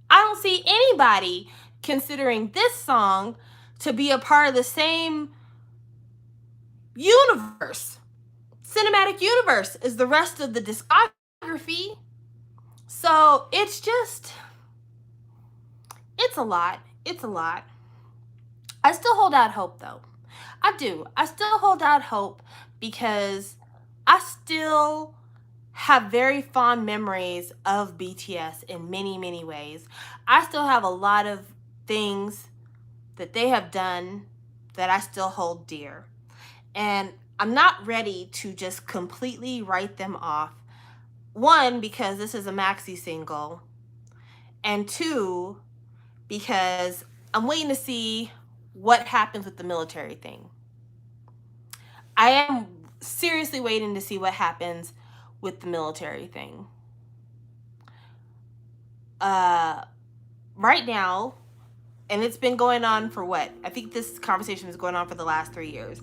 I don't see anybody considering this song to be a part of the same universe, cinematic universe, as the rest of the discography. So it's a lot. It's a lot. I still hold out hope, though. I do. I still hold out hope, because I still have very fond memories of BTS in many, many ways. I still have a lot of things that they have done that I still hold dear. And I'm not ready to just completely write them off. One, because this is a maxi single. And two, because I'm waiting to see what happens with the military thing. I am seriously waiting to see what happens with the military thing. Right now, and it's been going on for what? I think this conversation is going on for the last 3 years.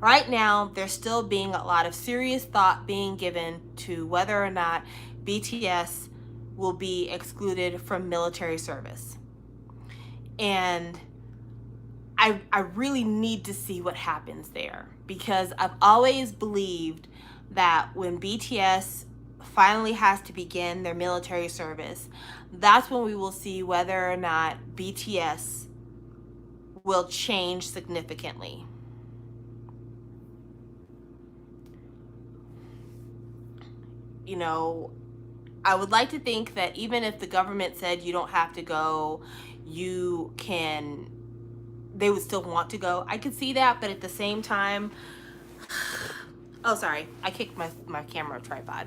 Right now, there's still being a lot of serious thought being given to whether or not BTS will be excluded from military service. And I really need to see what happens there, because I've always believed that when BTS finally has to begin their military service, that's when we will see whether or not BTS will change significantly. You know, I would like to think that even if the government said you don't have to go, you can, they would still want to go. I could see that, but at the same time, oh, sorry, I kicked my camera tripod.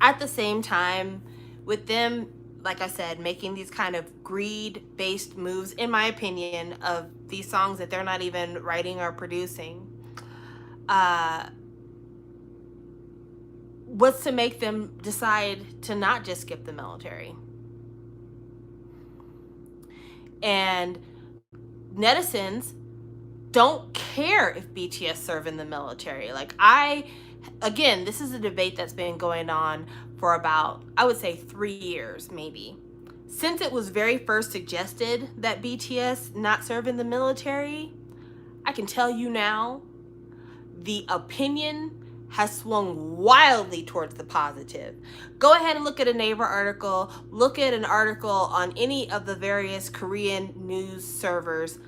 At the same time, with them, like I said, making these kind of greed-based moves, in my opinion, of these songs that they're not even writing or producing, what's to make them decide to not just skip the military? And netizens don't care if BTS serve in the military. Like, again, this is a debate that's been going on for about, I would say, 3 years, maybe. Since it was very first suggested that BTS not serve in the military, I can tell you now, the opinion has swung wildly towards the positive. Go ahead and look at a Naver article, look at an article on any of the various Korean news servers.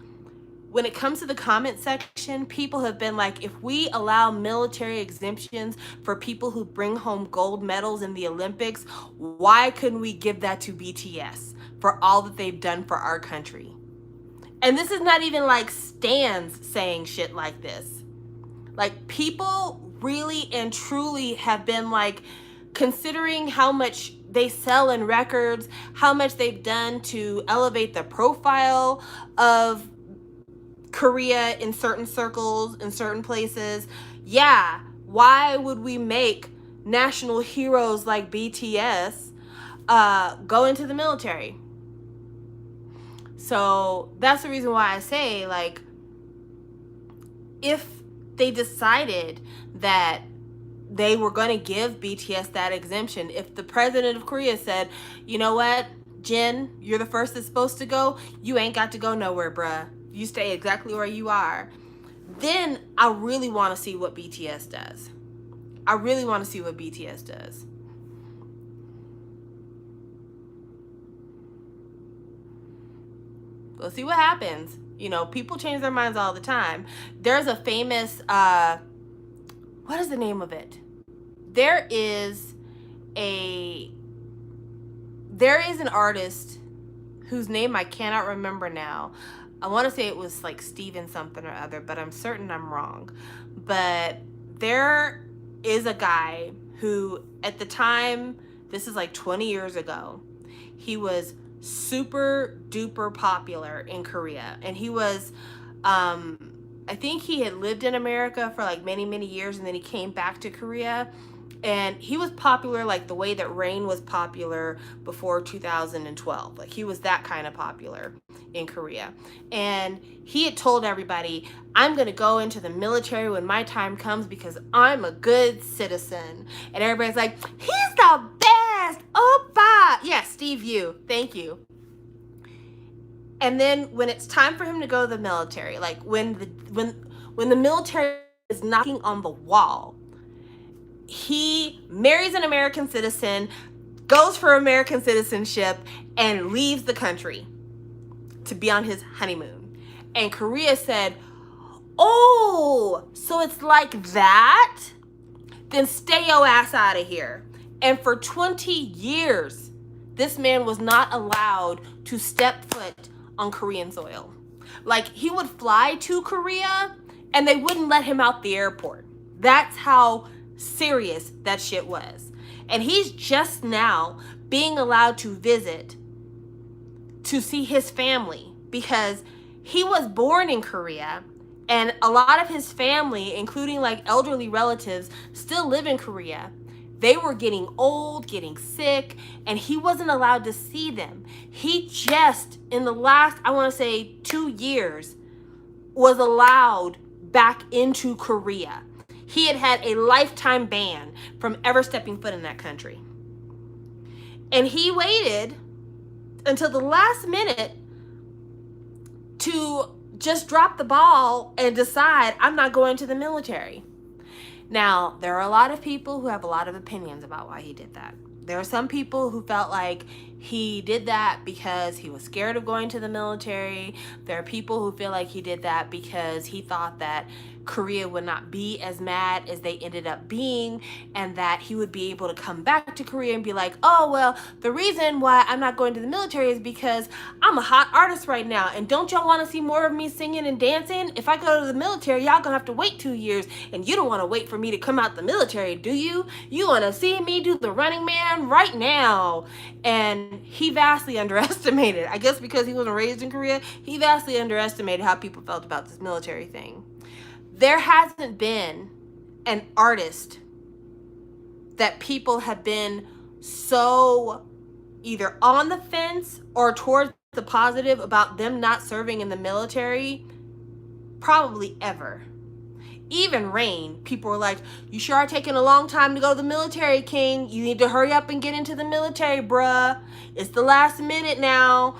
When it comes to the comment section, people have been like, if we allow military exemptions for people who bring home gold medals in the Olympics, why couldn't we give that to BTS for all that they've done for our country? And this is not even like stans saying shit like this. Like, people really and truly have been like, considering how much they sell in records, how much they've done to elevate the profile of Korea in certain circles, in certain places. Yeah, why would we make national heroes like BTS go into the military? So that's the reason why I say, like, if they decided that they were going to give BTS that exemption, if the president of Korea said, you know what, Jin, you're the first that's supposed to go, you ain't got to go nowhere, bruh. You stay exactly where you are. Then I really want to see what BTS does. I really want to see what BTS does. We'll see what happens. You know, people change their minds all the time. There's a famous what is the name of it? There is a there is an artist whose name I cannot remember now. I want to say it was like Steven something or other, but I'm certain I'm wrong. But there is a guy who, at the time, this is like 20 years ago, he was super duper popular in Korea. And he was, I think he had lived in America for like many, many years, and then he came back to Korea. And he was popular like the way that Rain was popular before 2012. Like, he was that kind of popular in Korea. And he had told everybody, I'm going to go into the military when my time comes because I'm a good citizen. And everybody's like, he's the best. Oppa. Yeah, Steve, you. Thank you. And then when it's time for him to go to the military, like when the military is knocking on the wall, he marries an American citizen, goes for American citizenship, and leaves the country to be on his honeymoon. And Korea said, oh, so it's like that? Then stay your ass out of here. And for 20 years, this man was not allowed to step foot on Korean soil. Like, he would fly to Korea and they wouldn't let him out the airport. That's how serious that shit was. And he's just now being allowed to visit to see his family because he was born in Korea, and a lot of his family, including like elderly relatives, still live in Korea. They were getting old, getting sick, and he wasn't allowed to see them. He just, in the last, I want to say 2 years, was allowed back into Korea. He had had a lifetime ban from ever stepping foot in that country. And he waited until the last minute to just drop the ball and decide, I'm not going to the military. Now, there are a lot of people who have a lot of opinions about why he did that. There are some people who felt like he did that because he was scared of going to the military. There are people who feel like he did that because he thought that Korea would not be as mad as they ended up being, and that he would be able to come back to Korea and be like, oh, well, the reason why I'm not going to the military is because I'm a hot artist right now, and don't y'all want to see more of me singing and dancing? If I go to the military, y'all gonna have to wait 2 years, and you don't want to wait for me to come out the military, do you? You want to see me do the Running Man right now. And he vastly underestimated, I guess because he wasn't raised in Korea, he vastly underestimated how people felt about this military thing. There hasn't been an artist that people have been so either on the fence or towards the positive about them not serving in the military probably ever. Even Rain, people were like, you sure are taking a long time to go to the military, King. You need to hurry up and get into the military, bruh. It's the last minute now.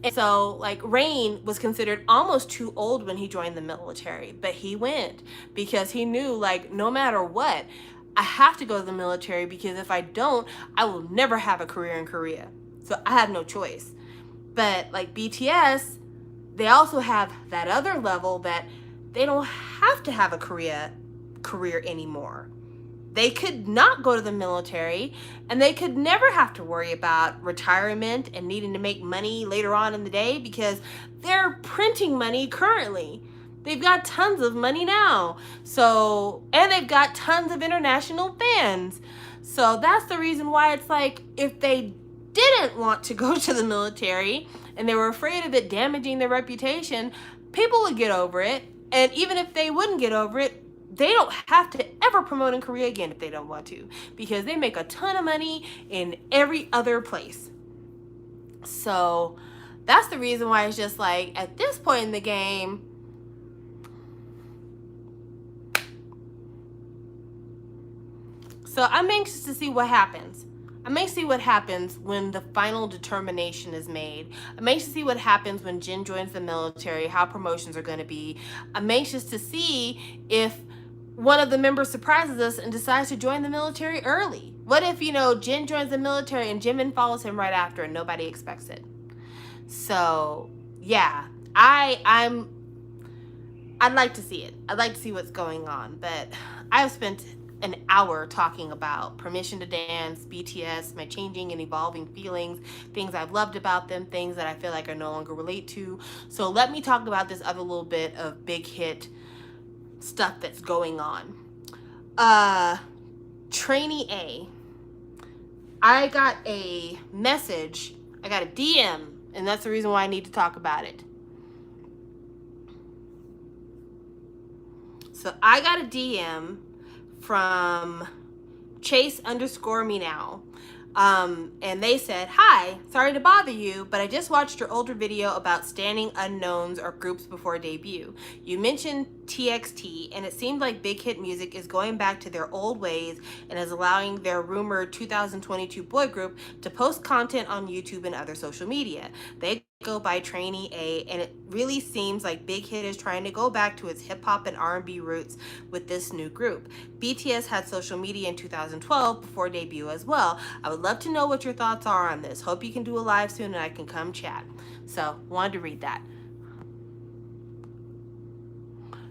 And so, like, Rain was considered almost too old when he joined the military, but he went because he knew, like, no matter what, I have to go to the military because if I don't, I will never have a career in Korea. So I have no choice. But like BTS, they also have that other level that they don't have to have a career anymore. They could not go to the military, and they could never have to worry about retirement and needing to make money later on in the day because they're printing money currently. They've got tons of money now. So, and they've got tons of international fans. So that's the reason why it's like, if they didn't want to go to the military and they were afraid of it damaging their reputation, people would get over it. And even if they wouldn't get over it, they don't have to ever promote in Korea again if they don't want to, because they make a ton of money in every other place. So that's the reason why it's just like, at this point in the game, so I'm anxious to see what happens. I'm anxious to see what happens when the final determination is made. I'm anxious to see what happens when Jin joins the military, how promotions are going to be. I'm anxious to see if one of the members surprises us and decides to join the military early. What if, Jin joins the military and Jimin follows him right after and nobody expects it? So, yeah, I'm I'd like to see it. I'd like to see what's going on, but I've spent an hour talking about Permission to Dance, BTS, my changing and evolving feelings, things I've loved about them, things that I feel like I no longer relate to. So let me talk about this other little bit of big hit stuff that's going on. Trainee A. I got a message, I got a DM, and that's the reason why I need to talk about it. So I got a DM from Chase_me_now. And they said, "Hi, sorry to bother you, but I just watched your older video about standing unknowns or groups before debut. You mentioned TXT, and it seemed like Big Hit Music is going back to their old ways and is allowing their rumored 2022 boy group to post content on YouTube and other social media. They go by Trainee A, and it really seems like Big Hit is trying to go back to its hip-hop and R&B roots with this new group. BTS had social media in 2012 before debut as well. I would love to know what your thoughts are on this. Hope you can do a live soon and I can come chat." So wanted to read that.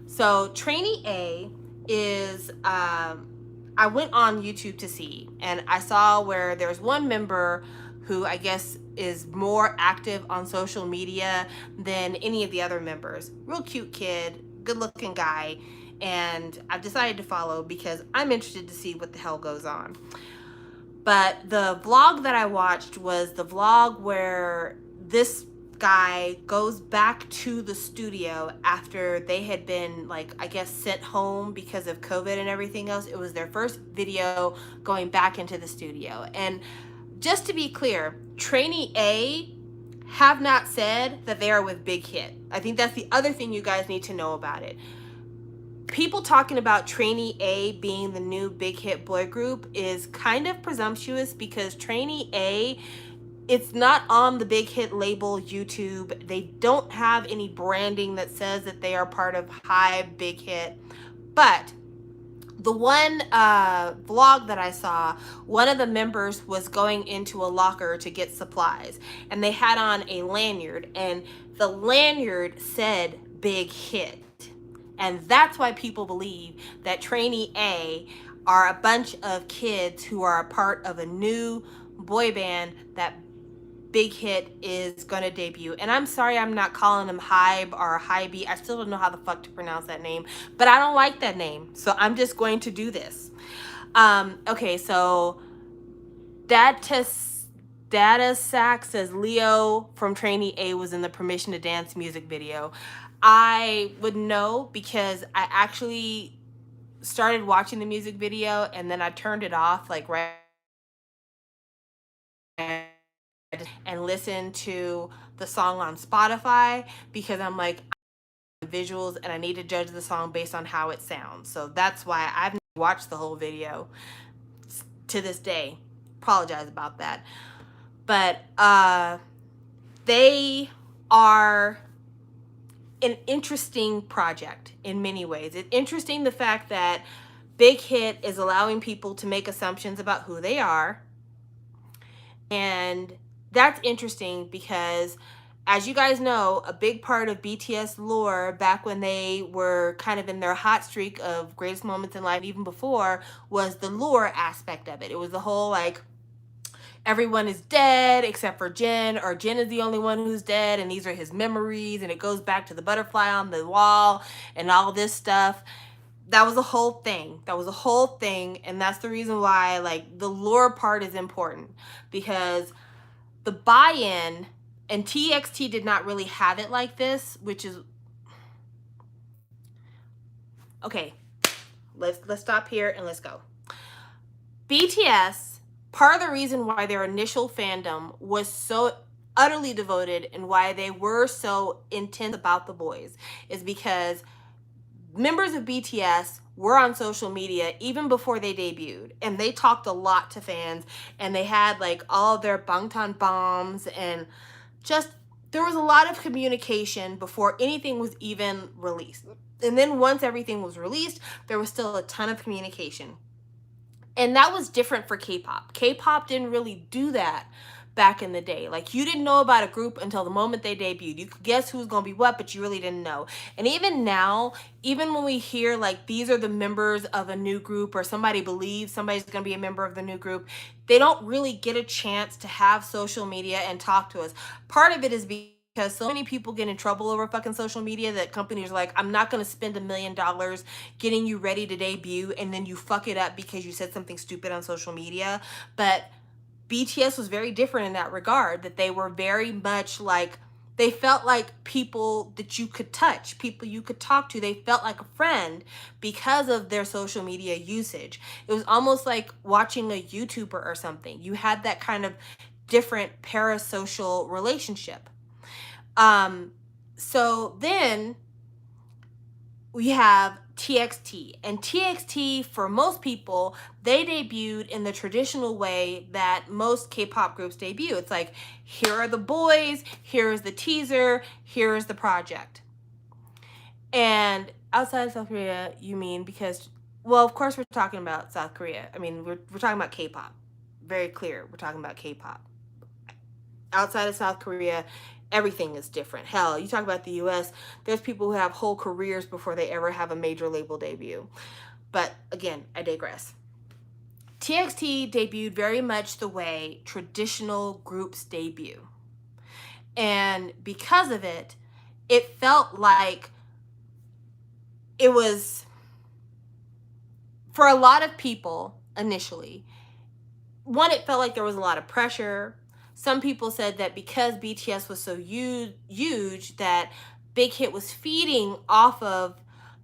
So Trainee A is, I went on YouTube to see, and I saw where there's one member who I guess is more active on social media than any of the other members. Real cute kid, good looking guy, and I've decided to follow because I'm interested to see what the hell goes on. But the vlog that I watched was the vlog where this guy goes back to the studio after they had been, like, I guess sent home because of COVID and everything else. It was their first video going back into the studio. And just to be clear, Trainee A have not said that they are with Big Hit. I think that's the other thing you guys need to know about it. People talking about Trainee A being the new Big Hit boy group is kind of presumptuous because Trainee A, it's not on the Big Hit label YouTube. They don't have any branding that says that they are part of Hive Big Hit. But the one vlog that I saw, one of the members was going into a locker to get supplies, and they had on a lanyard, and the lanyard said Big Hit. And that's why people believe that Trainee A are a bunch of kids who are a part of a new boy band that Big Hit is going to debut. And I'm sorry I'm not calling them Hybe or Hybe. I still don't know how the fuck to pronounce that name, but I don't like that name, so I'm just going to do this. Okay, so Data Sack says Leo from Trainee A was in the Permission to Dance music video. I would know because I actually started watching the music video and then I turned it off like right and listened to the song on Spotify because I'm like, visuals and I need to judge the song based on how it sounds. So that's why I've never watched the whole video to this day. Apologize about that. But they are an interesting project in many ways. It's interesting the fact that Big Hit is allowing people to make assumptions about who they are. And that's interesting because, as you guys know, a big part of BTS lore back when they were kind of in their hot streak of greatest moments in life, even before, was the lore aspect of it. It was the whole like, everyone is dead except for Jin, or Jin is the only one who's dead and these are his memories, and it goes back to the butterfly on the wall and all this stuff. That was a whole thing. That was a whole thing, and that's the reason why like the lore part is important, because the buy-in, and TXT did not really have it like this, which is okay. Let's stop here and let's go. BTS, part of the reason why their initial fandom was so utterly devoted and why they were so intense about the boys is because members of BTS were on social media even before they debuted, and they talked a lot to fans, and they had like all of their Bangtan bombs, and just there was a lot of communication before anything was even released. And then once everything was released, there was still a ton of communication. And that was different for K-pop. K-pop didn't really do that back in the day. Like, you didn't know about a group until the moment they debuted. You could guess who's gonna be what, but you really didn't know. And even now, even when we hear like these are the members of a new group, or somebody believes somebody's gonna be a member of the new group, they don't really get a chance to have social media and talk to us. Part of it is because so many people get in trouble over fucking social media that companies are like, I'm not going to spend $1 million getting you ready to debut, and then you fuck it up because you said something stupid on social media. But BTS was very different in that regard, that they were very much like, they felt like people that you could touch, people you could talk to. They felt like a friend because of their social media usage. It was almost like watching a YouTuber or something. You had that kind of different parasocial relationship. So then we have TXT, and TXT, for most people, they debuted in the traditional way that most K-pop groups debut. It's like, here are the boys, here's the teaser, here's the project. And outside of South Korea, you mean, because, well, of course we're talking about South Korea. I mean, we're talking about K-pop. Very clear, we're talking about K-pop. Outside of South Korea, everything is different. Hell, you talk about the US, there's people who have whole careers before they ever have a major label debut. But again, I digress. TXT debuted very much the way traditional groups debut. And because of it, it felt like it was, for a lot of people initially, one, it felt like there was a lot of pressure. Some people said that because BTS was so huge, that Big Hit was feeding off of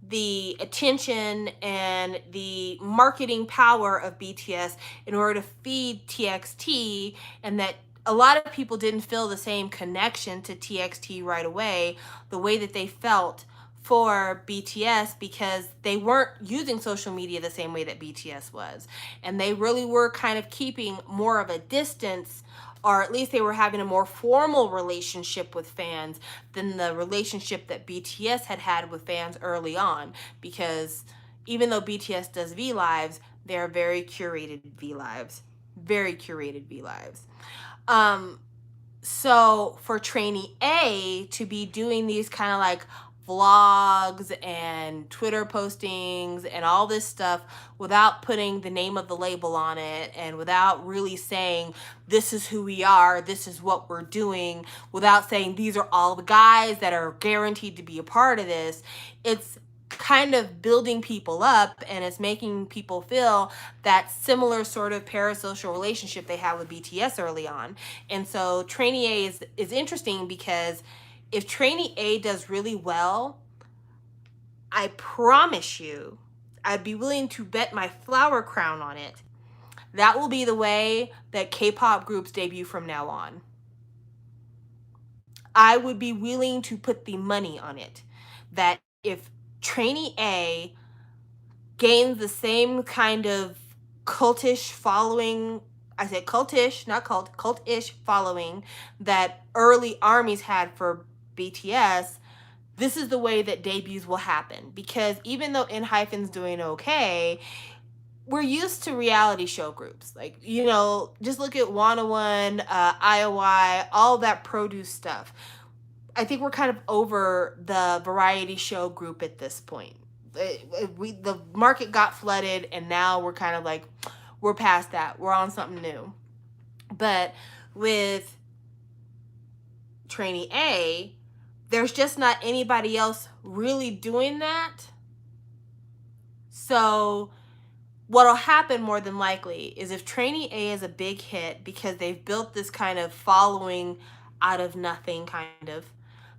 the attention and the marketing power of BTS in order to feed TXT, and that a lot of people didn't feel the same connection to TXT right away, the way that they felt for BTS, because they weren't using social media the same way that BTS was. And they really were kind of keeping more of a distance, or at least they were having a more formal relationship with fans than the relationship that BTS had with fans early on. Because even though BTS does V Lives, they're very curated V Lives. Very curated V Lives. So for Trainee A to be doing these kind of like vlogs and Twitter postings and all this stuff without putting the name of the label on it, and without really saying, this is who we are, this is what we're doing, without saying these are all the guys that are guaranteed to be a part of this, it's kind of building people up, and it's making people feel that similar sort of parasocial relationship they had with BTS early on. And so Trainee A is interesting, because if Trainee A does really well, I promise you, I'd be willing to bet my flower crown on it, that will be the way that K-pop groups debut from now on. I would be willing to put the money on it, that if Trainee A gains the same kind of cultish following, I said cultish, not cult, cultish following that early armies had for BTS, this is the way that debuts will happen. Because even though ENHYPEN's doing okay, we're used to reality show groups. Like, you know, just look at 101, IOI, all that produce stuff. I think we're kind of over the variety show group at this point. The market got flooded, and now we're kind of like, we're past that. We're on something new. But with Trainee A, there's just not anybody else really doing that. So what'll happen more than likely is, if Trainee A is a big hit because they've built this kind of following out of nothing, kind of,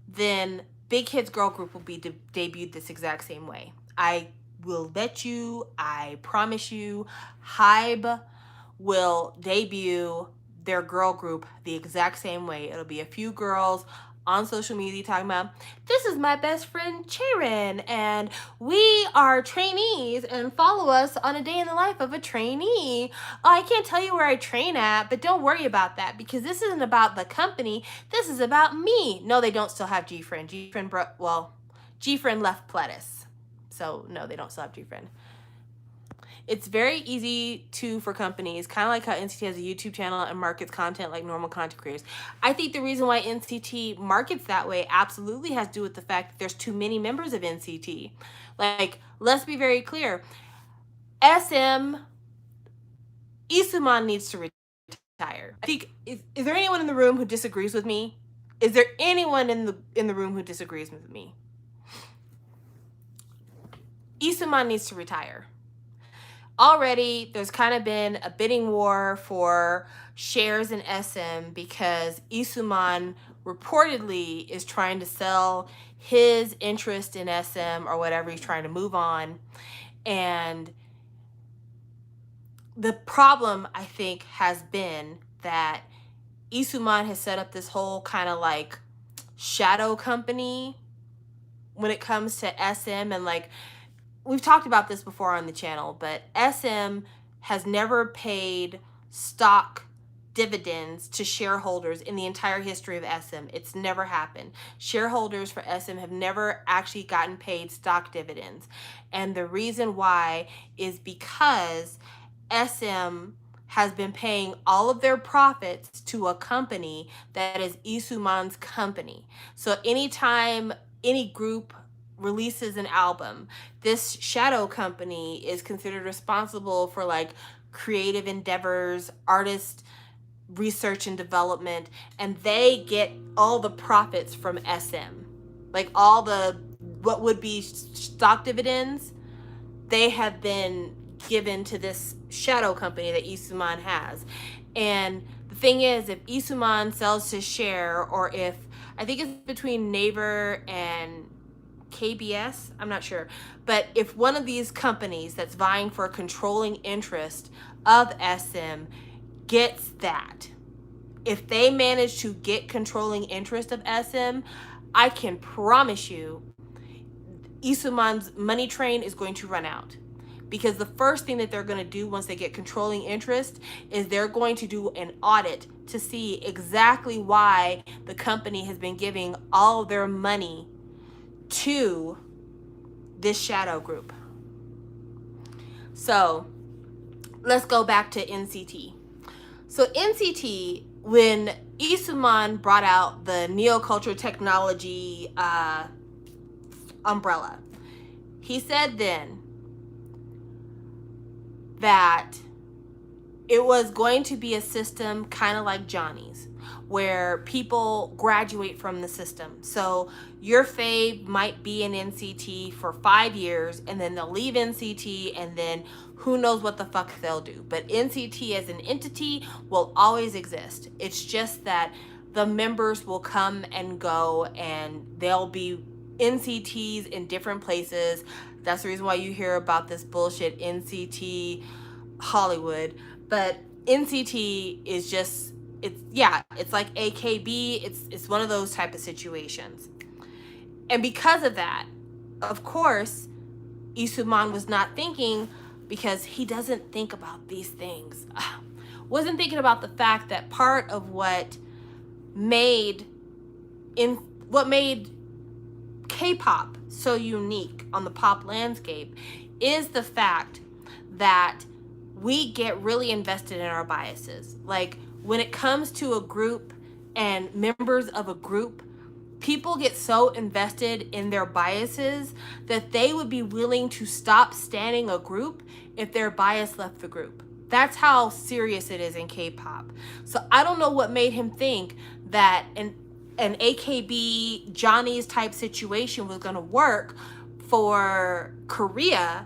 then Big Hit's girl group will be debuted this exact same way. I will bet you, I promise you, HYBE will debut their girl group the exact same way. It'll be a few girls on social media talking about, this is my best friend Chaerin, and we are trainees, and follow us on a day in the life of a trainee. Oh, I can't tell you where I train at, but don't worry about that, because this isn't about the company, this is about me. No, they don't still have GFriend. GFriend left Pledis. So no, they don't still have GFriend. It's very easy for companies, kind of like how NCT has a YouTube channel and markets content like normal content creators. I think the reason why NCT markets that way absolutely has to do with the fact that there's too many members of NCT. Like, let's be very clear. SM, Isuman needs to retire. I think, is there anyone in the room who disagrees with me? Is there anyone in the room who disagrees with me? Isuman needs to retire. Already, there's kind of been a bidding war for shares in SM because Isuman reportedly is trying to sell his interest in SM or whatever. He's trying to move on. And the problem, I think, has been that Isuman has set up this whole kind of like shadow company when it comes to SM, and like, we've talked about this before on the channel, but SM has never paid stock dividends to shareholders in the entire history of SM. It's never happened. Shareholders for SM have never actually gotten paid stock dividends. And the reason why is because SM has been paying all of their profits to a company that is Isuman's company. So anytime any group releases an album, this shadow company is considered responsible for like creative endeavors, artist research and development, and they get all the profits from SM. Like all the what would be stock dividends, they have been given to this shadow company that Isuman has. And the thing is, if Isuman sells his share, or if, I think it's between Naver and KBS, I'm not sure, but if one of these companies that's vying for a controlling interest of SM gets that, if they manage to get controlling interest of SM, I can promise you Isuman's money train is going to run out. Because the first thing that they're going to do once they get controlling interest is they're going to do an audit to see exactly why the company has been giving all their money to this shadow group. So let's go back to NCT. So NCT, when Isuman brought out the neoculture technology umbrella, he said then that it was going to be a system kind of like Johnny's, where people graduate from the system. So your fave might be in NCT for 5 years, and then they'll leave NCT, and then who knows what the fuck they'll do. But NCT as an entity will always exist. It's just that the members will come and go, and they'll be NCTs in different places. That's the reason why you hear about this bullshit NCT Hollywood. But NCT is just, it's like AKB. It's one of those type of situations. And because of that, of course, Isuman was not thinking, because he doesn't think about these things. Wasn't thinking about the fact that part of what made K-pop so unique on the pop landscape is the fact that we get really invested in our biases. Like when it comes to a group and members of a group, people get so invested in their biases that they would be willing to stop standing a group if their bias left the group. That's how serious it is in K-pop. So I don't know what made him think that an AKB Johnny's type situation was going to work for Korea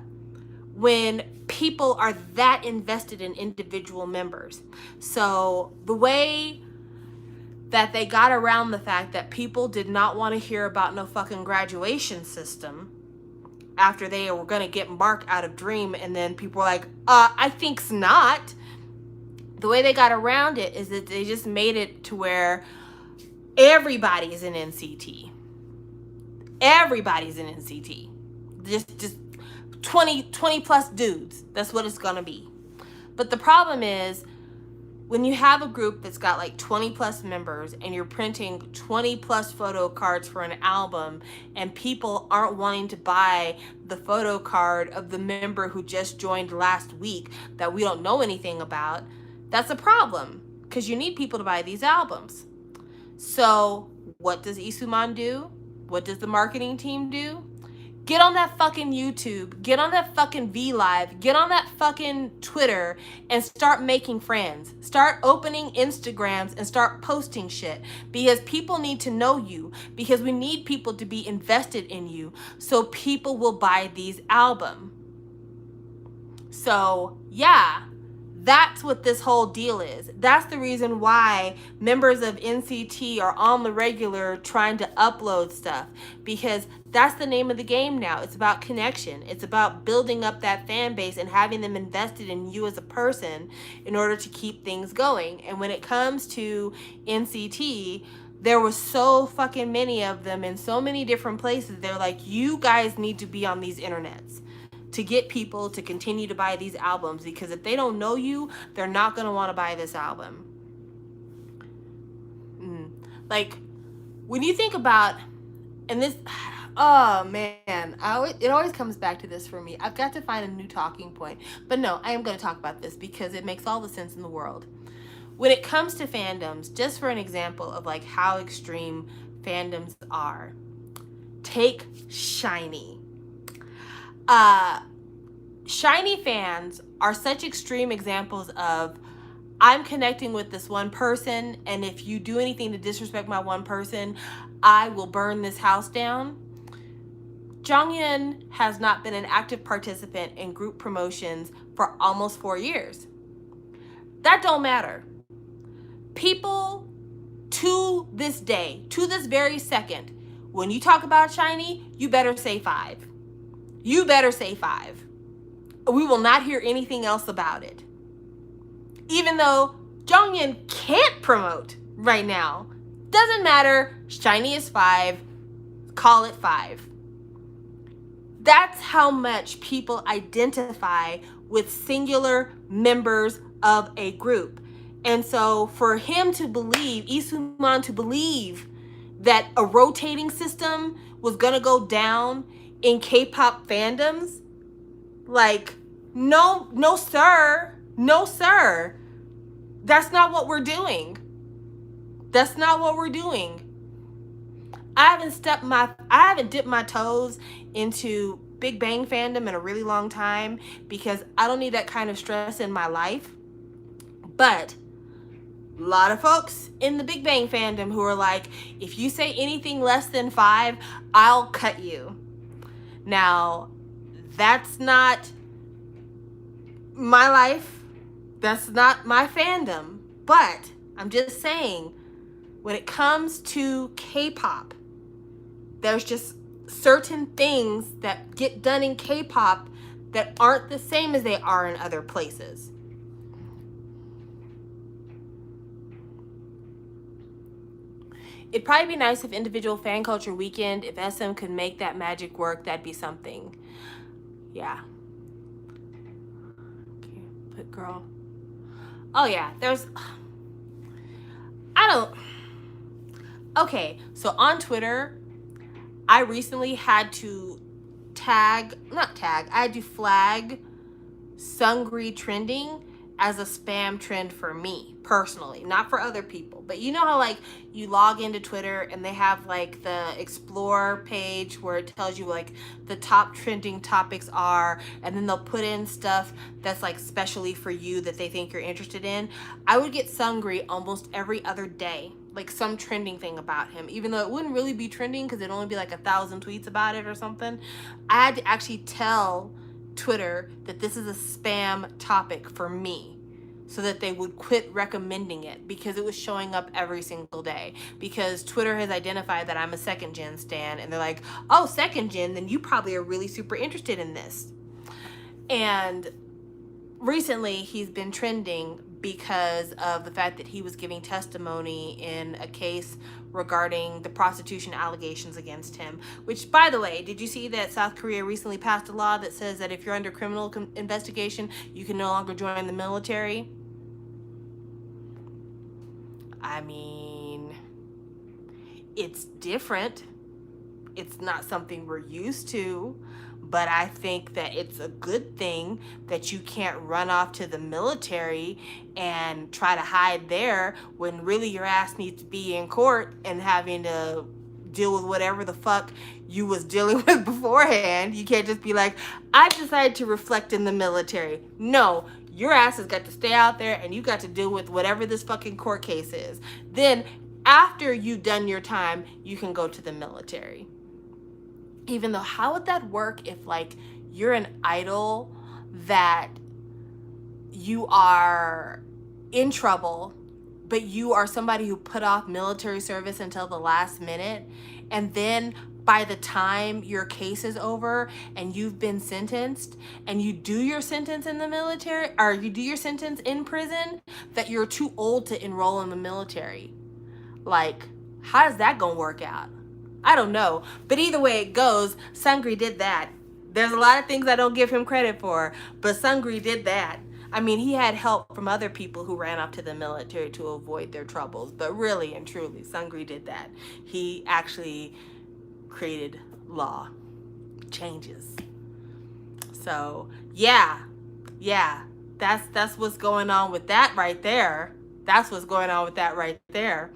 when people are that invested in individual members. So the way that they got around the fact that people did not want to hear about no fucking graduation system after they were going to get Mark out of Dream, and then people were like, I think's not. The way they got around it is that they just made it to where everybody's in NCT. Everybody's in NCT. Just 20 plus dudes. That's what it's going to be. But the problem is, when you have a group that's got like 20 plus members and you're printing 20 plus photo cards for an album and people aren't wanting to buy the photo card of the member who just joined last week that we don't know anything about, that's a problem because you need people to buy these albums. So what does Isuman do? What does the marketing team do? Get on that fucking YouTube, get on that fucking V Live, get on that fucking Twitter and start making friends. Start opening Instagrams and start posting shit because people need to know you, because we need people to be invested in you so people will buy these albums. So yeah, that's what this whole deal is. That's the reason why members of NCT are on the regular trying to upload stuff, because that's the name of the game now. It's about connection. It's about building up that fan base and having them invested in you as a person in order to keep things going. And when it comes to NCT, there was so fucking many of them in so many different places. They're like, you guys need to be on these internets to get people to continue to buy these albums, because if they don't know you, they're not going to want to buy this album. Like, when you think about, and this, oh man, it always comes back to this for me. I've got to find a new talking point. But no, I am going to talk about this because it makes all the sense in the world. When it comes to fandoms, just for an example of like how extreme fandoms are, take SHINee. SHINee fans are such extreme examples of, I'm connecting with this one person, and if you do anything to disrespect my one person, I will burn this house down. Jonghyun has not been an active participant in group promotions for almost 4 years. That don't matter. People to this day, to this very second, when you talk about SHINee, you better say 5. You better say 5. We will not hear anything else about it. Even though Jonghyun can't promote right now. Doesn't matter. SHINee is 5. Call it 5. That's how much people identify with singular members of a group. And so for him to believe, Isuman to believe that a rotating system was going to go down in K-pop fandoms, like, no sir, no sir. That's not what we're doing. That's not what we're doing. I haven't dipped my toes into Big Bang fandom in a really long time because I don't need that kind of stress in my life. But a lot of folks in the Big Bang fandom who are like, if you say anything less than 5, I'll cut you. Now, that's not my life. That's not my fandom. But I'm just saying, when it comes to K-pop, there's just certain things that get done in K-pop that aren't the same as they are in other places. It'd probably be nice if Individual Fan Culture Weekend, if SM could make that magic work, that'd be something. Yeah. Okay, but girl. Oh yeah, okay, so on Twitter, I recently had to flag Sungri trending as a spam trend for me personally, not for other people. But you know how like you log into Twitter and they have like the explore page where it tells you like the top trending topics are, and then they'll put in stuff that's like specially for you that they think you're interested in. I would get Sungri almost every other day, like some trending thing about him, even though it wouldn't really be trending because it'd only be like 1,000 tweets about it or something. I had to actually tell Twitter that this is a spam topic for me so that they would quit recommending it, because it was showing up every single day, because Twitter has identified that I'm a second gen stan, and they're like, oh, second gen, then you probably are really super interested in this. And recently he's been trending because of the fact that he was giving testimony in a case regarding the prostitution allegations against him. Which, by the way, did you see that South Korea recently passed a law that says that if you're under criminal investigation, you can no longer join the military? I mean, it's different. It's not something we're used to, but I think that it's a good thing that you can't run off to the military and try to hide there when really your ass needs to be in court and having to deal with whatever the fuck you was dealing with beforehand. You can't just be like, I decided to reflect in the military. No, your ass has got to stay out there and you got to deal with whatever this fucking court case is. Then after you've done your time, you can go to the military. Even though, how would that work if like you're an idol that you are in trouble, but you are somebody who put off military service until the last minute, and then by the time your case is over and you've been sentenced and you do your sentence in the military, or you do your sentence in prison, that you're too old to enroll in the military? Like, how is that gonna work out? I don't know. But either way it goes, Sungri did that. There's a lot of things I don't give him credit for, but Sungri did that. I mean, he had help from other people who ran off to the military to avoid their troubles. But really and truly, Sungri did that. He actually created law changes. So, yeah. That's what's going on with that right there. That's what's going on with that right there.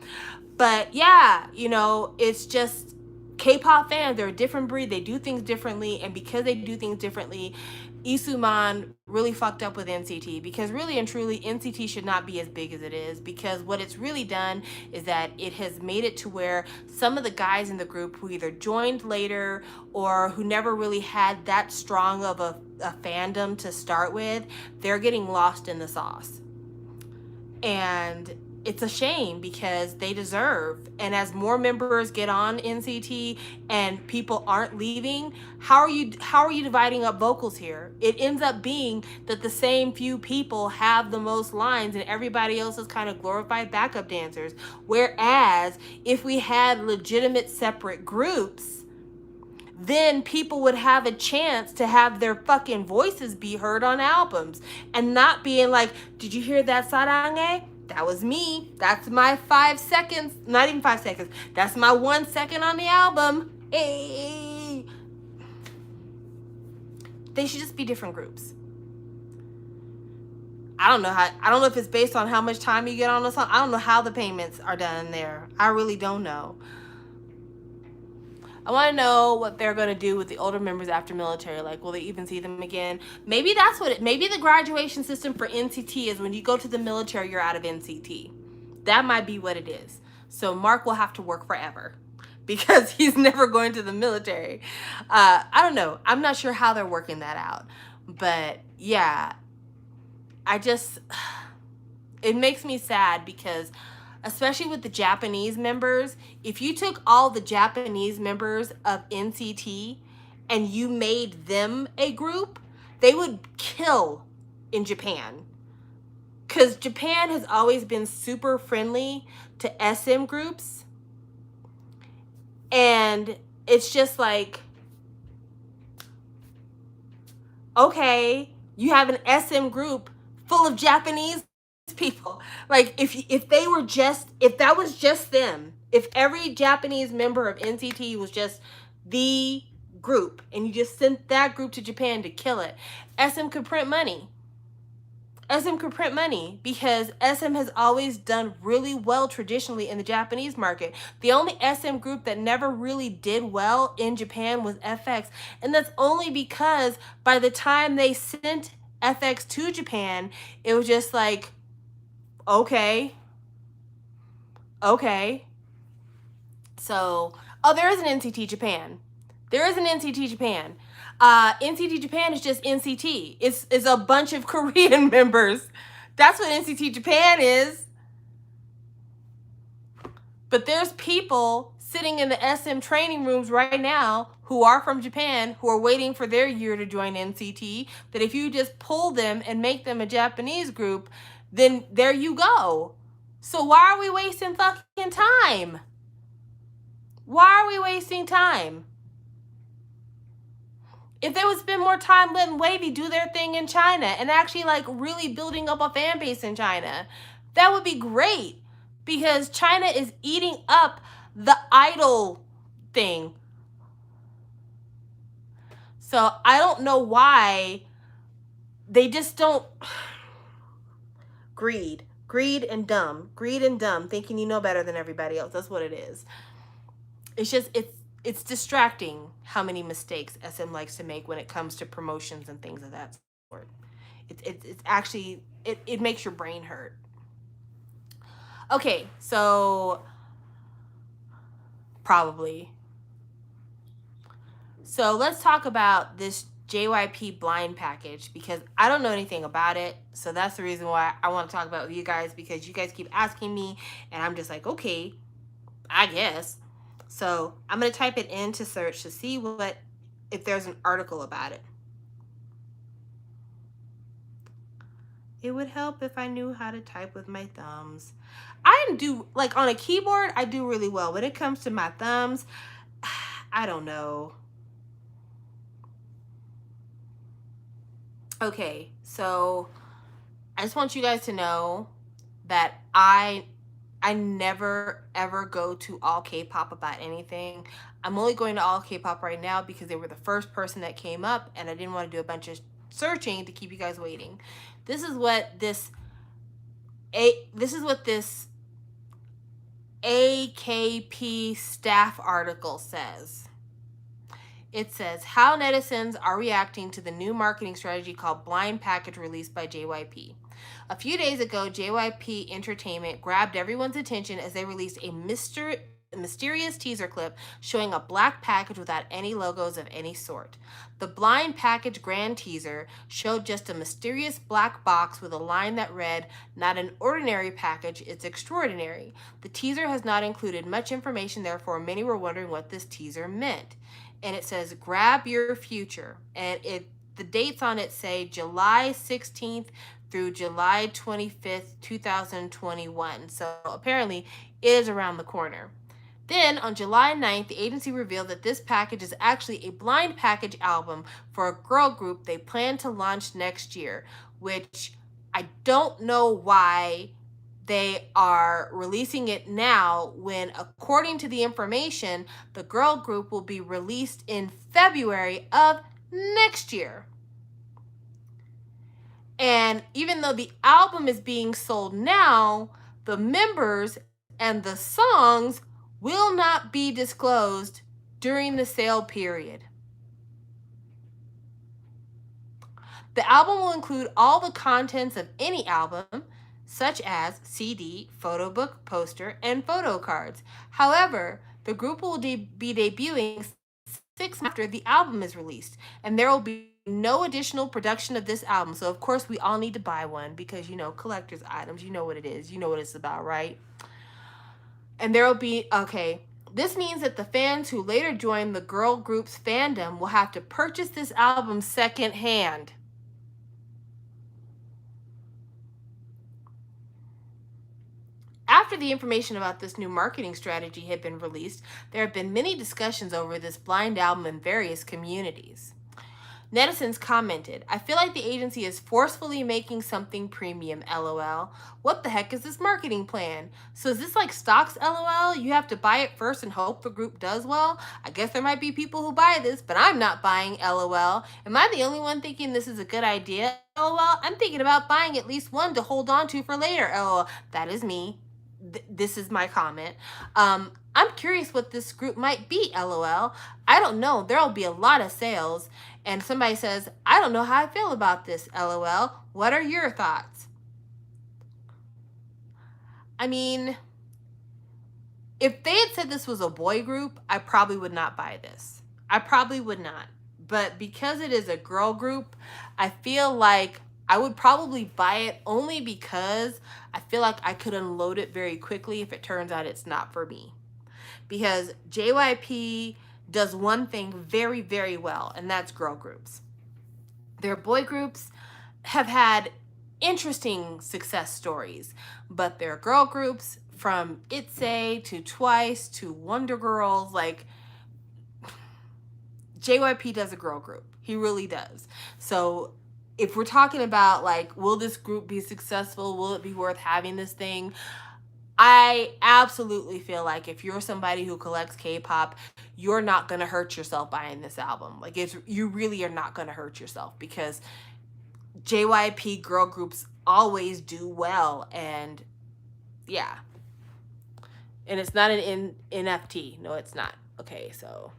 But yeah, you know, it's just K-pop fans, they're a different breed. They do things differently, and because they do things differently, Isuman really fucked up with NCT, because really and truly NCT should not be as big as it is, because what it's really done is that it has made it to where some of the guys in the group who either joined later or who never really had that strong of a fandom to start with, they're getting lost in the sauce. And it's a shame because they deserve. And as more members get on NCT and people aren't leaving, how are you dividing up vocals here? It ends up being that the same few people have the most lines and everybody else is kind of glorified backup dancers. Whereas if we had legitimate separate groups, then people would have a chance to have their fucking voices be heard on albums and not being like, did you hear that sarange? That was me. That's my 5 seconds. Not even 5 seconds. That's my 1 second on the album. Hey. They should just be different groups. I don't know if it's based on how much time you get on the song. I don't know how the payments are done there. I really don't know. I want to know what they're going to do with the older members after military. Like, will they even see them again? Maybe that's what maybe the graduation system for NCT is when you go to the military, you're out of NCT. That might be what it is. So Mark will have to work forever because he's never going to the military. I don't know. I'm not sure how they're working that out. But yeah, it makes me sad because especially with the Japanese members, if you took all the Japanese members of NCT and you made them a group, they would kill in Japan. Because Japan has always been super friendly to SM groups. And it's just like, okay, you have an SM group full of Japanese people. Like if that was just them, if every Japanese member of NCT was just the group and you just sent that group to Japan to kill it, SM could print money. SM could print money because SM has always done really well traditionally in the Japanese market. The only SM group that never really did well in Japan was FX, and that's only because by the time they sent FX to Japan, it was just like, okay. So, there is an NCT Japan. NCT Japan is just NCT. It's a bunch of Korean members. That's what NCT Japan is. But there's people sitting in the SM training rooms right now who are from Japan, who are waiting for their year to join NCT, that if you just pull them and make them a Japanese group, then there you go. So why are we wasting fucking time? Why are we wasting time? If they would spend more time letting Wavy do their thing in China and actually like really building up a fan base in China, that would be great. because China is eating up the idol thing. So I don't know why they just don't. Greed and dumb, thinking you know better than everybody else. That's what it is. It's just it's distracting how many mistakes SM likes to make when it comes to promotions and things of that sort. It's actually it makes your brain hurt. Okay, so probably. So let's talk about this JYP blind package because I don't know anything about it. So that's the reason why I want to talk about it with you guys, because you guys keep asking me and I'm just like, okay, I guess. So I'm going to type it into search to see if there's an article about it. It would help if I knew how to type with my thumbs. I do, like on a keyboard, I do really well. When it comes to my thumbs, I don't know. Okay, so I just want you guys to know that I never ever go to all K-pop about anything. I'm only going to all K-pop right now because they were the first person that came up and I didn't want to do a bunch of searching to keep you guys waiting. This is what this AKP staff article says. It says, how netizens are reacting to the new marketing strategy called Blind Package released by JYP. A few days ago, JYP Entertainment grabbed everyone's attention as they released a mysterious teaser clip showing a black package without any logos of any sort. The Blind Package grand teaser showed just a mysterious black box with a line that read, "Not an ordinary package, it's extraordinary." The teaser has not included much information, therefore many were wondering what this teaser meant. And it says, grab your future. And the dates on it say July 16th through July 25th, 2021. So apparently it is around the corner. Then on July 9th, the agency revealed that this package is actually a blind package album for a girl group they plan to launch next year, which I don't know why they are releasing it now when, according to the information, the girl group will be released in February of next year. And even though the album is being sold now, the members and the songs will not be disclosed during the sale period. The album will include all the contents of any album, such as CD, photo book, poster, and photo cards. However, the group will be debuting 6 months after the album is released, and there will be no additional production of this album. So, of course, we all need to buy one because, you know, collector's items, you know what it is, you know what it's about, right? And there will be, okay, this means that the fans who later join the girl group's fandom will have to purchase this album secondhand. After the information about this new marketing strategy had been released, there have been many discussions over this blind album in various communities. Netizens commented, "I feel like the agency is forcefully making something premium, LOL. What the heck is this marketing plan? So is this like stocks, LOL? You have to buy it first and hope the group does well? I guess there might be people who buy this, but I'm not buying, LOL. Am I the only one thinking this is a good idea, LOL? I'm thinking about buying at least one to hold on to for later, LOL. That is me. This is my comment. I'm curious what this group might be, LOL. I don't know. There'll be a lot of sales." And somebody says, "I don't know how I feel about this, LOL. What are your thoughts?" I mean, if they had said this was a boy group, I probably would not buy this. I probably would not. But because it is a girl group, I feel like I would probably buy it only because I feel like I could unload it very quickly if it turns out it's not for me. Because JYP does one thing very, very well, and that's girl groups. Their boy groups have had interesting success stories, but their girl groups, from ITZY to Twice to Wonder Girls, like, JYP does a girl group. He really does. So if we're talking about, like, will this group be successful? Will it be worth having this thing? I absolutely feel like if you're somebody who collects K-pop, you're not gonna hurt yourself buying this album. Like, it's, you really are not gonna hurt yourself, because JYP girl groups always do well. And yeah, and it's not an NFT. No, it's not. Okay, so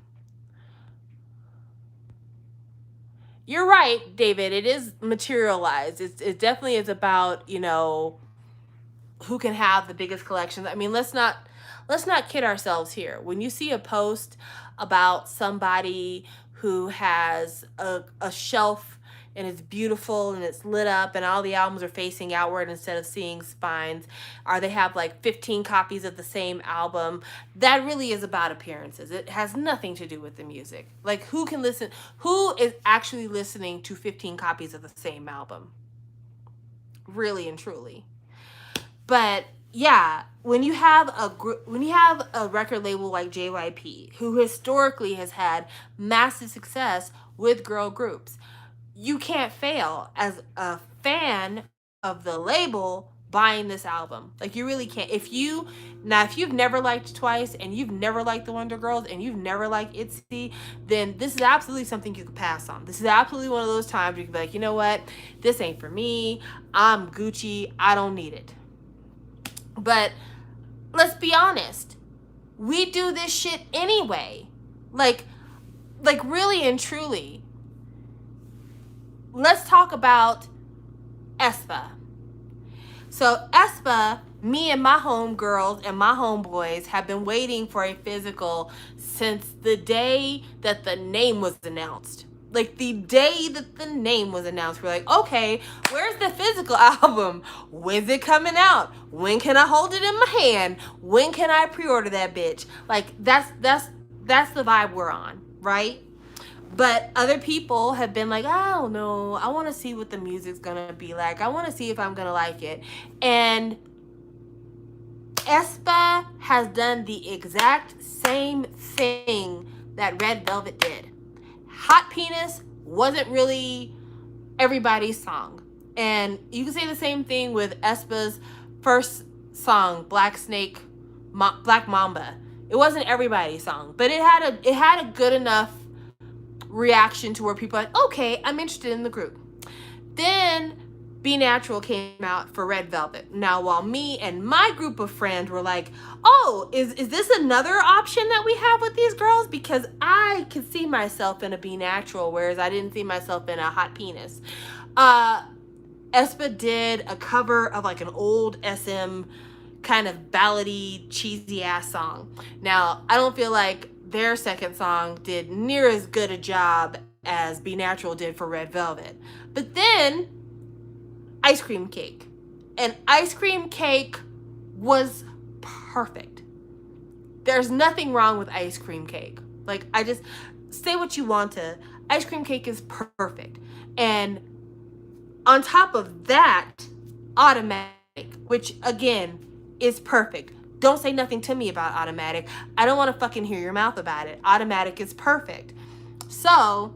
you're right, David. It is materialized. It definitely is about, you know, who can have the biggest collections. I mean, let's not kid ourselves here. When you see a post about somebody who has a shelf and it's beautiful and it's lit up and all the albums are facing outward instead of seeing spines, or they have like 15 copies of the same album, that really is about appearances. It has nothing to do with the music. Like, who is actually listening to 15 copies of the same album? Really and truly. But yeah, when you have a record label like JYP, who historically has had massive success with girl groups, you can't fail as a fan of the label buying this album. Like, you really can't. If you've never liked Twice, and you've never liked the Wonder Girls, and you've never liked ITZY, then this is absolutely something you could pass on. This is absolutely one of those times you can be like, you know what, this ain't for me. I'm Gucci. I don't need it. But let's be honest, we do this shit anyway. Like really and truly. Let's talk about aespa. So aespa, me and my homegirls and my homeboys have been waiting for a physical since the day that the name was announced. Like, the day that the name was announced, we're like, okay, where's the physical album? When's it coming out? When can I hold it in my hand? When can I pre-order that bitch? Like, that's the vibe we're on, right? But other people have been like, I don't know, I want to see what the music's gonna be like. I want to see if I'm gonna like it. And aespa has done the exact same thing that Red Velvet did. Hot Penis wasn't really everybody's song. And you can say the same thing with aespa's first song, Black Mamba. It wasn't everybody's song, but it had a good enough reaction to where people are like, okay, I'm interested in the group. Then Be Natural came out for Red Velvet. Now, while me and my group of friends were like, oh, is this another option that we have with these girls? Because I could see myself in a Be Natural, whereas I didn't see myself in a Hot Penis. aespa did a cover of like an old SM kind of ballady, cheesy ass song. Now, I don't feel like their second song did near as good a job as Be Natural did for Red Velvet. But then Ice Cream Cake. And Ice Cream Cake was perfect. There's nothing wrong with Ice Cream Cake. Like, I just say what you want to. Ice Cream Cake is perfect. And on top of that, Automatic, which again is perfect. Don't say nothing to me about Automatic. I don't want to fucking hear your mouth about it. Automatic is perfect. So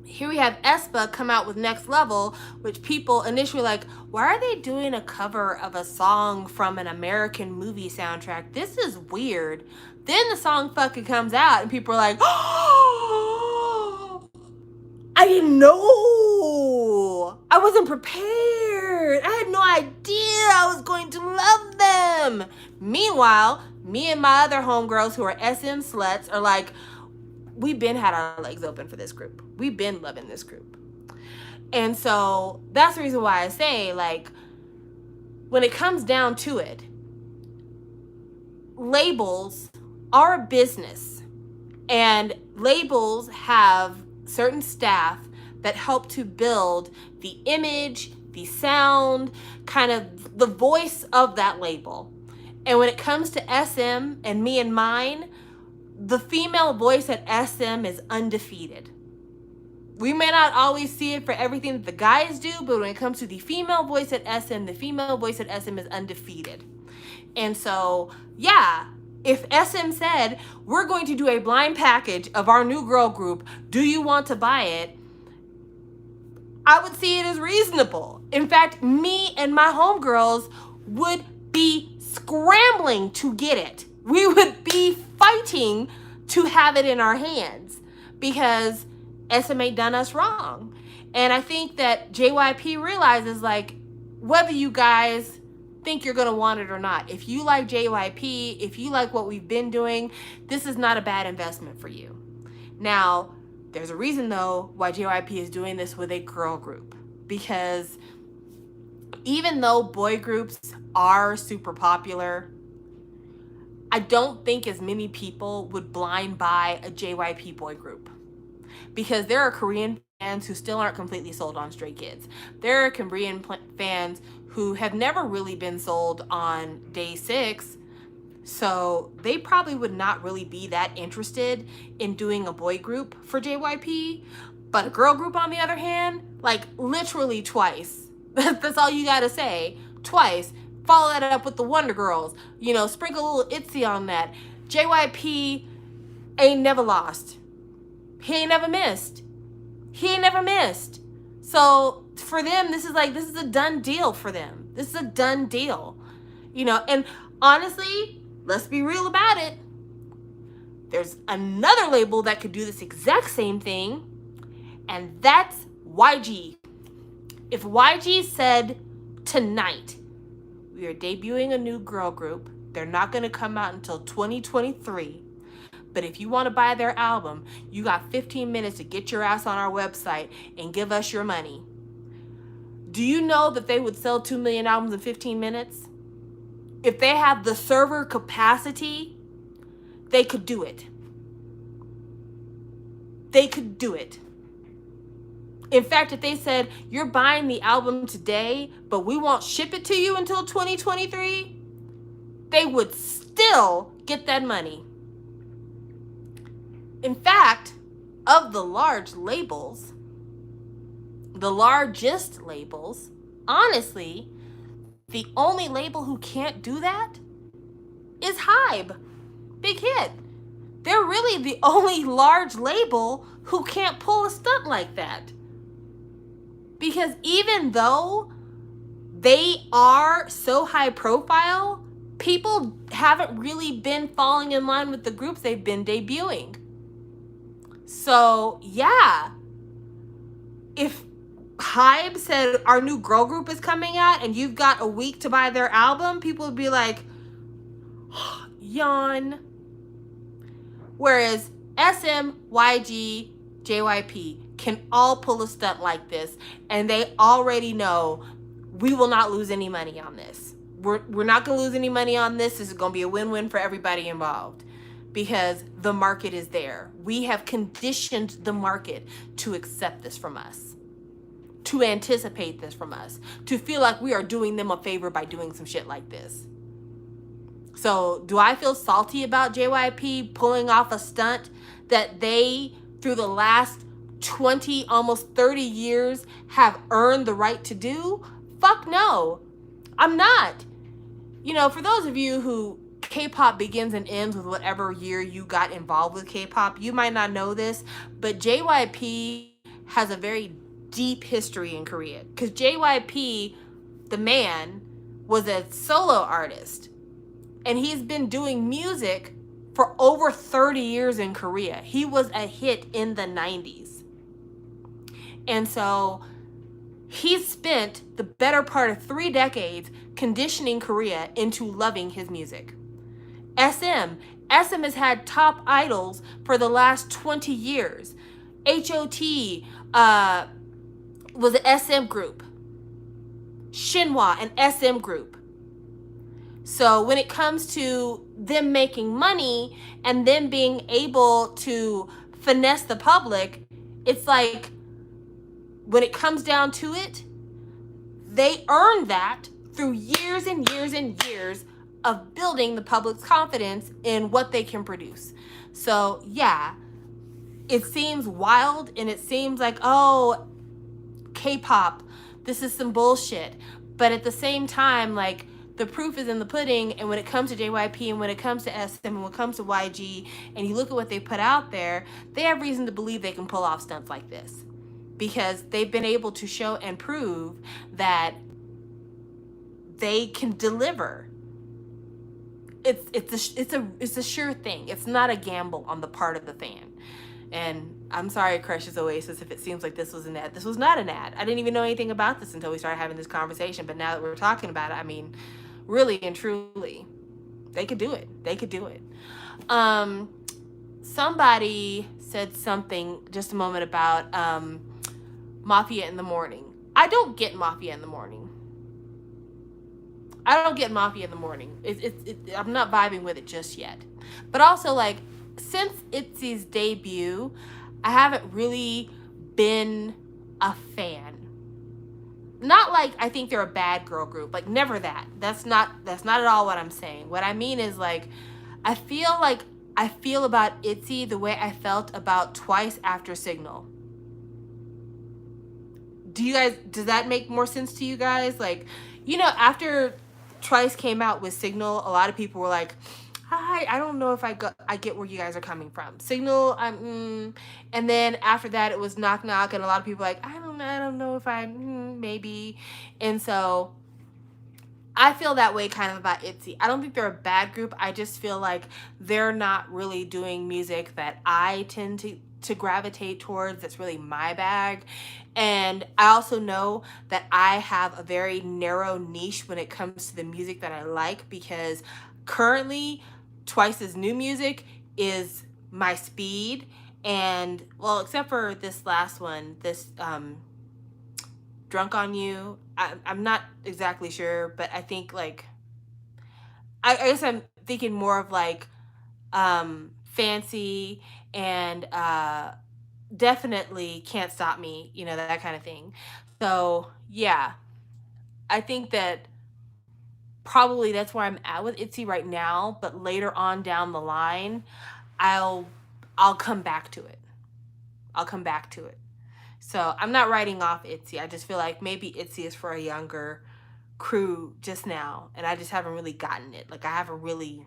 here we have aespa come out with Next Level, which people initially like, why are they doing a cover of a song from an American movie soundtrack? This is weird. Then the song fucking comes out and people are like, oh, I didn't know. I wasn't prepared. I had no idea I was going to love them. Meanwhile, me and my other homegirls who are SM sluts are like, we've been had our legs open for this group. We've been loving this group. And so that's the reason why I say, like, when it comes down to it, labels are a business, and labels have certain staff that help to build the image, the sound, kind of the voice of that label. And when it comes to SM and me and mine, the female voice at SM is undefeated. We may not always see it for everything that the guys do, but when it comes to the female voice at SM, the female voice at SM is undefeated. And so, yeah, if SM said, we're going to do a blind package of our new girl group, do you want to buy it? I would see it as reasonable. In fact, me and my homegirls would be scrambling to get it. We would be fighting to have it in our hands because SMA done us wrong. And I think that JYP realizes, like, whether you guys think you're going to want it or not, if you like JYP, if you like what we've been doing, this is not a bad investment for you. Now, there's a reason, though, why JYP is doing this with a girl group. Because even though boy groups are super popular, I don't think as many people would blind buy a JYP boy group. Because there are Korean fans who still aren't completely sold on Stray Kids. There are Korean fans who have never really been sold on Day 6. So they probably would not really be that interested in doing a boy group for JYP. But a girl group, on the other hand, like literally twice. That's all you gotta say. Twice. Follow that up with the Wonder Girls. You know, sprinkle a little ITZY on that. JYP ain't never lost. He ain't never missed. He ain't never missed. So for them, this is a done deal for them. This is a done deal. You know, and honestly, let's be real about it. There's another label that could do this exact same thing, and that's YG. If YG said tonight, we are debuting a new girl group, they're not going to come out until 2023, but if you want to buy their album, you got 15 minutes to get your ass on our website and give us your money. Do you know that they would sell 2 million albums in 15 minutes? If they have the server capacity, they could do it. They could do it. In fact, if they said, you're buying the album today, but we won't ship it to you until 2023, they would still get that money. In fact, of the large labels, the largest labels, honestly, the only label who can't do that is Hybe. Big Hit. They're really the only large label who can't pull a stunt like that. Because even though they are so high profile, people haven't really been falling in line with the groups they've been debuting. So, yeah. If Hybe said our new girl group is coming out and you've got a week to buy their album, people would be like, yawn. Whereas SM, YG, JYP can all pull a stunt like this, and they already know we will not lose any money on this. We're not going to lose any money on this. This is going to be a win-win for everybody involved because the market is there. We have conditioned the market to accept this from us, to anticipate this from us, to feel like we are doing them a favor by doing some shit like this. So do I feel salty about JYP pulling off a stunt that they, through the last 20, almost 30 years, have earned the right to do? Fuck no. I'm not. You know, for those of you who K-pop begins and ends with whatever year you got involved with K-pop, you might not know this, but JYP has a very deep history in Korea. Because JYP, the man, was a solo artist. And he's been doing music for over 30 years in Korea. He was a hit in the 90s. And so he spent the better part of 3 decades conditioning Korea into loving his music. SM has had top idols for the last 20 years. HOT was an SM group. Shinhwa, an SM group. So when it comes to them making money and them being able to finesse the public, it's like when it comes down to it, they earned that through years and years and years of building the public's confidence in what they can produce. So yeah, it seems wild and it seems like, oh, K-pop, this is some bullshit. But at the same time, like, the proof is in the pudding, and when it comes to JYP and when it comes to SM and when it comes to YG, and you look at what they put out there, they have reason to believe they can pull off stunts like this because they've been able to show and prove that they can deliver. it's a sure thing. It's not a gamble on the part of the fan. And I'm sorry, Crush's Oasis, if it seems like this was an ad. This was not an ad. I didn't even know anything about this until we started having this conversation. But now that we're talking about it, I mean, really and truly, they could do it. They could do it. Somebody said something just a moment about Mafia in the Morning. I don't get Mafia in the Morning. I don't get Mafia in the Morning. I'm not vibing with it just yet. But also, like, since ITZY's debut, I haven't really been a fan. Not like I think they're a bad girl group. Like, never that. That's not at all what I'm saying. What I mean is, like, I feel about ITZY the way I felt about Twice after Signal. Does that make more sense to you guys? Like, you know, after Twice came out with Signal, a lot of people were like, hi, I don't know if I get where you guys are coming from. Signal, and then after that it was Knock Knock, and a lot of people were like, I don't know if maybe. And so I feel that way kind of about ITZY. I don't think they're a bad group. I just feel like they're not really doing music that I tend to gravitate towards. That's really my bag. And I also know that I have a very narrow niche when it comes to the music that I like, because currently Twice's new music is my speed. And well, except for this last one, this Drunk on You, I'm not exactly sure, but I think, like, I guess I'm thinking more of like Fancy and definitely Can't Stop Me, you know, that kind of thing. So yeah, I think that probably that's where I'm at with ITZY right now, but later on down the line, I'll come back to it. I'll come back to it. So I'm not writing off ITZY. I just feel like maybe ITZY is for a younger crew just now, and I just haven't really gotten it. Like, I haven't really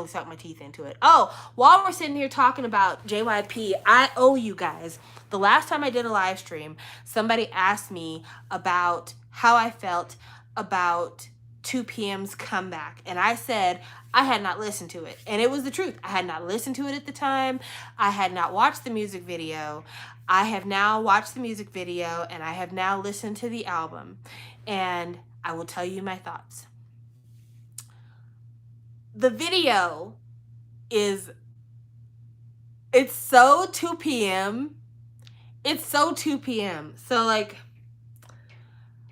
sunk my teeth into it. Oh, while we're sitting here talking about JYP, I owe you guys. The last time I did a live stream, somebody asked me about how I felt about 2PM's comeback, and I said I had not listened to it, and it was the truth. I had not listened to it at the time. I had not watched the music video. I have now watched the music video, and I have now listened to the album, and I will tell you my thoughts. The video it's so 2PM. It's so 2PM. So, like,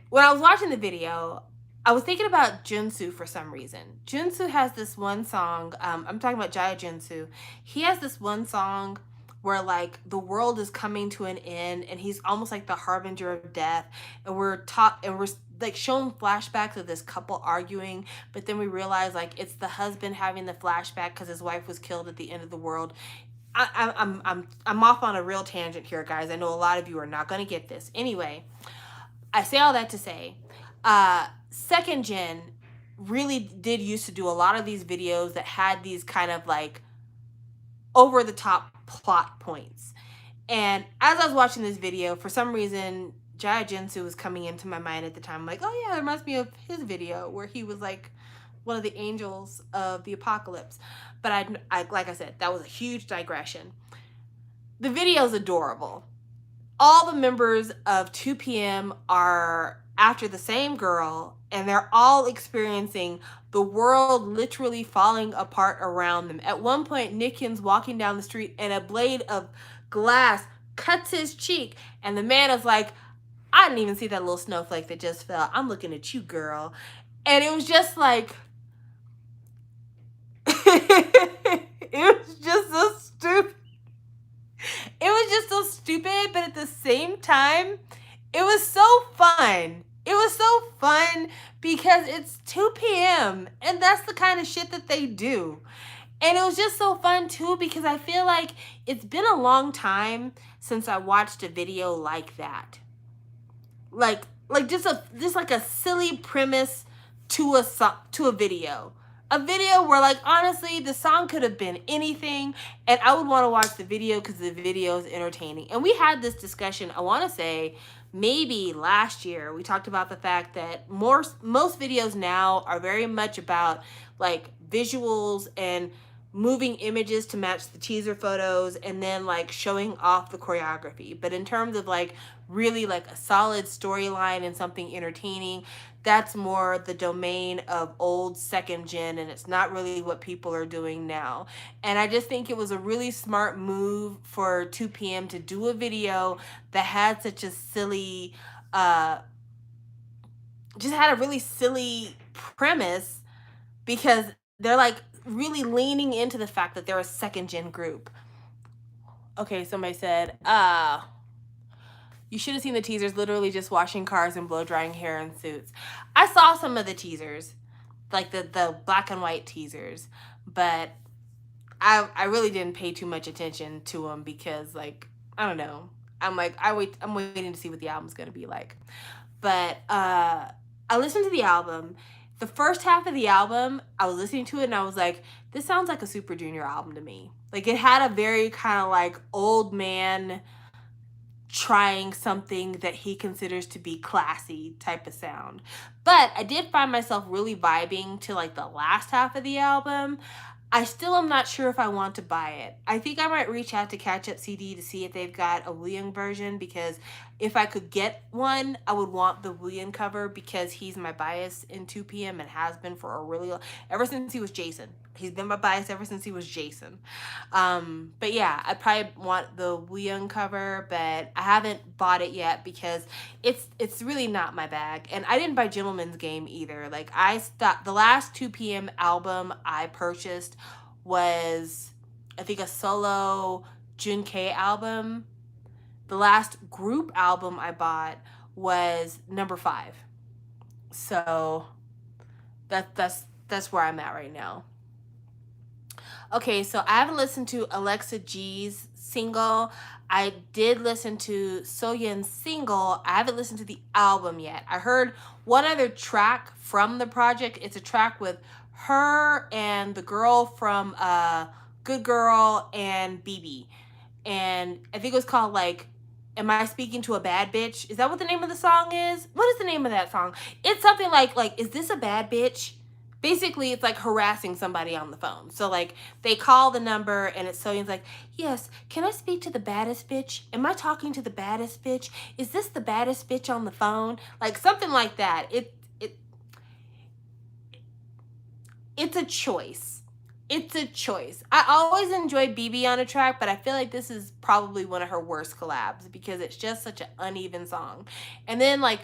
when I was watching the video, I was thinking about Junsu for some reason. Junsu has this one song, I'm talking about Jaya Junsu. He has this one song where, like, the world is coming to an end, and he's almost like the harbinger of death, and we're like shown flashbacks of this couple arguing, but then we realize, like, it's the husband having the flashback because his wife was killed at the end of the world. I'm off on a real tangent here, guys. I know a lot of you are not going to get this. Anyway, I say all that to say, Second Gen really did used to do a lot of these videos that had these kind of, like, over the top plot points. And as I was watching this video, for some reason, Jaya Junsu was coming into my mind at the time. I'm like, oh yeah, it reminds me of his video where he was like one of the angels of the apocalypse. But I like I said, that was a huge digression. The video is adorable. All the members of 2PM are after the same girl, and they're all experiencing the world literally falling apart around them. At one point, Nick Hyun's walking down the street and a blade of glass cuts his cheek, and the man is like, I didn't even see that little snowflake that just fell. I'm looking at you, girl. And it was just like, it was just so stupid. It was just so stupid, but at the same time, it was so fun. It was so fun because it's 2PM, and that's the kind of shit that they do. And it was just so fun too because I feel like it's been a long time since I watched a video like that. Like just like a silly premise to a video. a video where, like, honestly, the song could have been anything, and I would want to watch the video because the video is entertaining. And we had this discussion, I want to say, maybe last year. We talked about the fact that most videos now are very much about, like, visuals and moving images to match the teaser photos and then, like, showing off the choreography. But in terms of, like, really, like, a solid storyline and something entertaining, that's more the domain of old second gen, and it's not really what people are doing now. And I just think it was a really smart move for 2PM to do a video that had such a silly just had a really silly premise, because they're, like, really leaning into the fact that they're a second gen group. Okay, somebody said, you should have seen the teasers, literally just washing cars and blow drying hair in suits. I saw some of the teasers, like the black and white teasers, but I really didn't pay too much attention to them because, like, I don't know. I'm waiting to see what the album's gonna be like. But I listened to the album. The first half of the album, I was listening to it and I was like, this sounds like a Super Junior album to me. Like, it had a very kind of like old man trying something that he considers to be classy type of sound. But I did find myself really vibing to, like, the last half of the album. I still am not sure if I want to buy it. I think I might reach out to Catch Up CD to see if they've got a William version, because if I could get one, I would want the William cover, because he's my bias in 2PM and has been for a really long, ever since he was Jason. He's been my bias ever since he was Jason. But yeah, I probably want the William cover, but I haven't bought it yet because it's really not my bag. And I didn't buy Gentleman's Game either. Like, I stopped, the last 2PM album I purchased was, I think, a solo Jun K album. The last group album I bought was number 5. So that's where I'm at right now. Okay, so I haven't listened to Alexa G's single. I did listen to Soyeon's single. I haven't listened to the album yet. I heard one other track from the project. It's a track with her and the girl from Good Girl and BB. And I think it was called, like, Am I Speaking to a Bad Bitch? Is that what the name of the song is? What is the name of that song? It's something like, is this a bad bitch? Basically, it's like harassing somebody on the phone. So, like, they call the number and it's Soyeon's like, yes, can I speak to the baddest bitch? Am I talking to the baddest bitch? Is this the baddest bitch on the phone? Like, something like that. It's a choice. It's a choice. I always enjoy BB on a track, but I feel like this is probably one of her worst collabs because it's just such an uneven song. And then, like,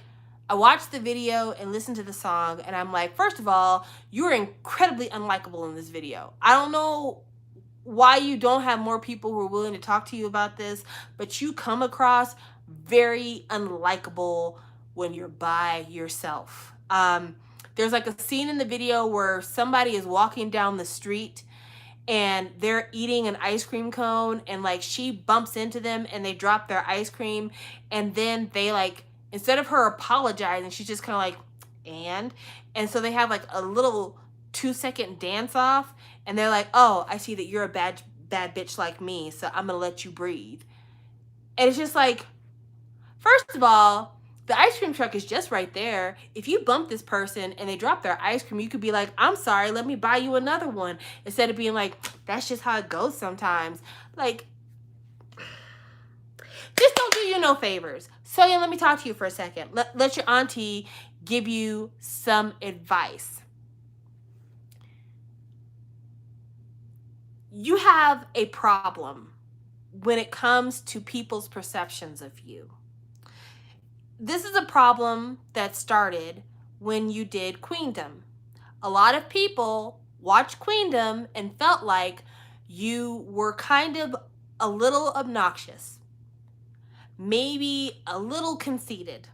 I watched the video and listened to the song, and I'm like, first of all, you're incredibly unlikable in this video. I don't know why you don't have more people who are willing to talk to you about this, but you come across very unlikable when you're by yourself. There's, like, a scene in the video where somebody is walking down the street and they're eating an ice cream cone, and, like, she bumps into them and they drop their ice cream, and then they, like, instead of her apologizing, she's just kind of like, and so they have, like, a little 2-second dance off, and they're like, oh, I see that you're a bad bitch like me, so I'm gonna let you breathe. And it's just like, first of all, the ice cream truck is just right there. If you bump this person and they drop their ice cream, you could be like, I'm sorry, let me buy you another one. Instead of being like, that's just how it goes sometimes. Like, just don't do you no favors. Soyeon, let me talk to you for a second. Let your auntie give you some advice. You have a problem when it comes to people's perceptions of you. This is a problem that started when you did Queendom. A lot of people watched Queendom and felt like you were kind of a little obnoxious, maybe a little conceited,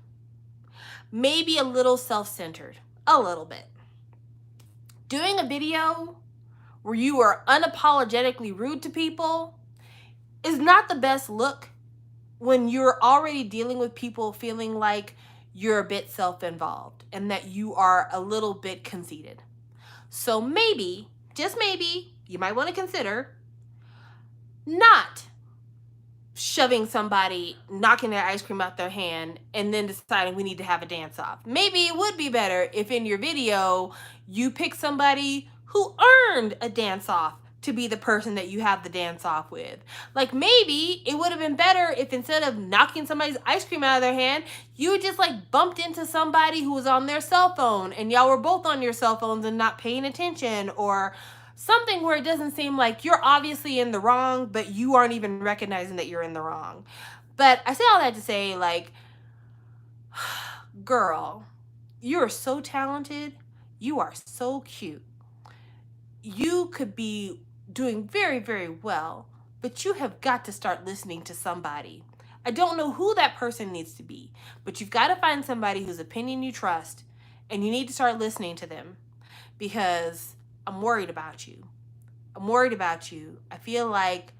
maybe a little self-centered, a little bit. Doing a video where you are unapologetically rude to people is not the best look when you're already dealing with people feeling like you're a bit self-involved and that you are a little bit conceited. So maybe, just maybe, you might want to consider not shoving somebody, knocking their ice cream out their hand, and then deciding we need to have a dance off. Maybe it would be better if in your video you pick somebody who earned a dance off to be the person that you have the dance off with. Like maybe it would have been better if instead of knocking somebody's ice cream out of their hand, you just like bumped into somebody who was on their cell phone and y'all were both on your cell phones and not paying attention, or something where it doesn't seem like you're obviously in the wrong, but you aren't even recognizing that you're in the wrong. But I say all that to say, like, girl, you're so talented. You are so cute. You could be doing very, very well, but you have got to start listening to somebody. I don't know who that person needs to be, but you've got to find somebody whose opinion you trust, and you need to start listening to them, because I'm worried about you. I'm worried about you. I feel like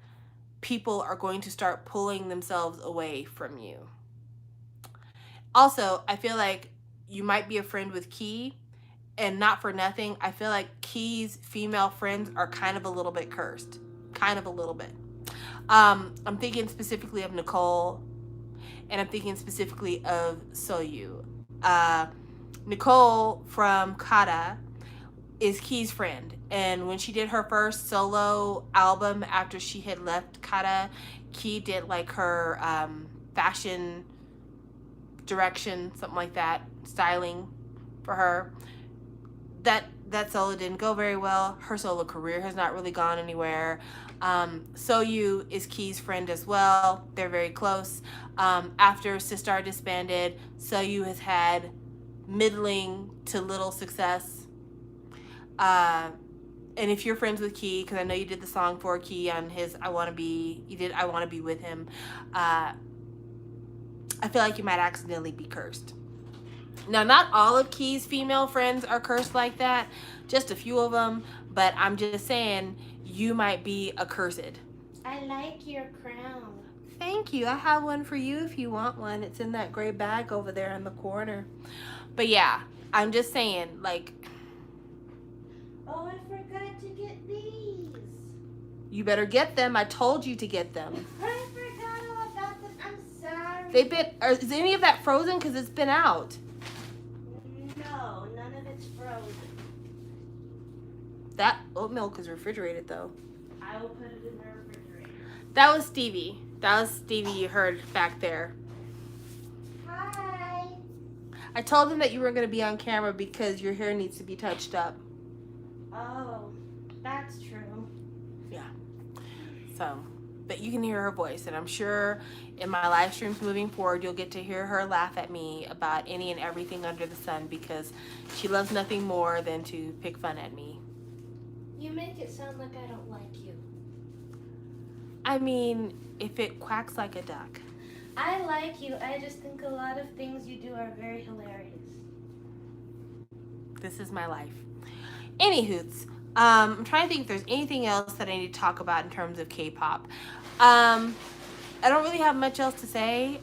people are going to start pulling themselves away from you. Also, I feel like you might be a friend with Key, and not for nothing, I feel like Key's female friends are kind of a little bit cursed. Kind of a little bit. I'm thinking specifically of Nicole, and I'm thinking specifically of Soyu. Nicole from Kata is Key's friend, and when she did her first solo album after she had left Kata, Key did like her fashion direction, something like that, styling for her. That solo didn't go very well. Her solo career has not really gone anywhere. Soyu is Key's friend as well. They're very close. After Sistar disbanded, Soyu has had middling to little success. And if you're friends with Key, because I know you did the song for Key on his I Want to Be with him, I feel like you might accidentally be cursed. Now, not all of Key's female friends are cursed like that, just a few of them, but I'm just saying you might be accursed. I like your crown. Thank you. I have one for you if you want one. It's in that gray bag over there in the corner. But yeah, I'm just saying, like... Oh, I forgot to get these. You better get them. I told you to get them. I forgot all about them. I'm sorry. Is any of that frozen? Because it's been out. No, none of it's frozen. That oat milk is refrigerated, though. I will put it in the refrigerator. That was Stevie. That was Stevie you heard back there. Hi. I told him that you were going to be on camera because your hair needs to be touched up. Oh, that's true. Yeah. So, but you can hear her voice, and I'm sure in my live streams moving forward, you'll get to hear her laugh at me about any and everything under the sun, because she loves nothing more than to pick fun at me. You make it sound like I don't like you. I mean, if it quacks like a duck. I like you. I just think a lot of things you do are very hilarious. This is my life. Anywhoots, I'm trying to think if there's anything else that I need to talk about in terms of K-pop. I don't really have much else to say.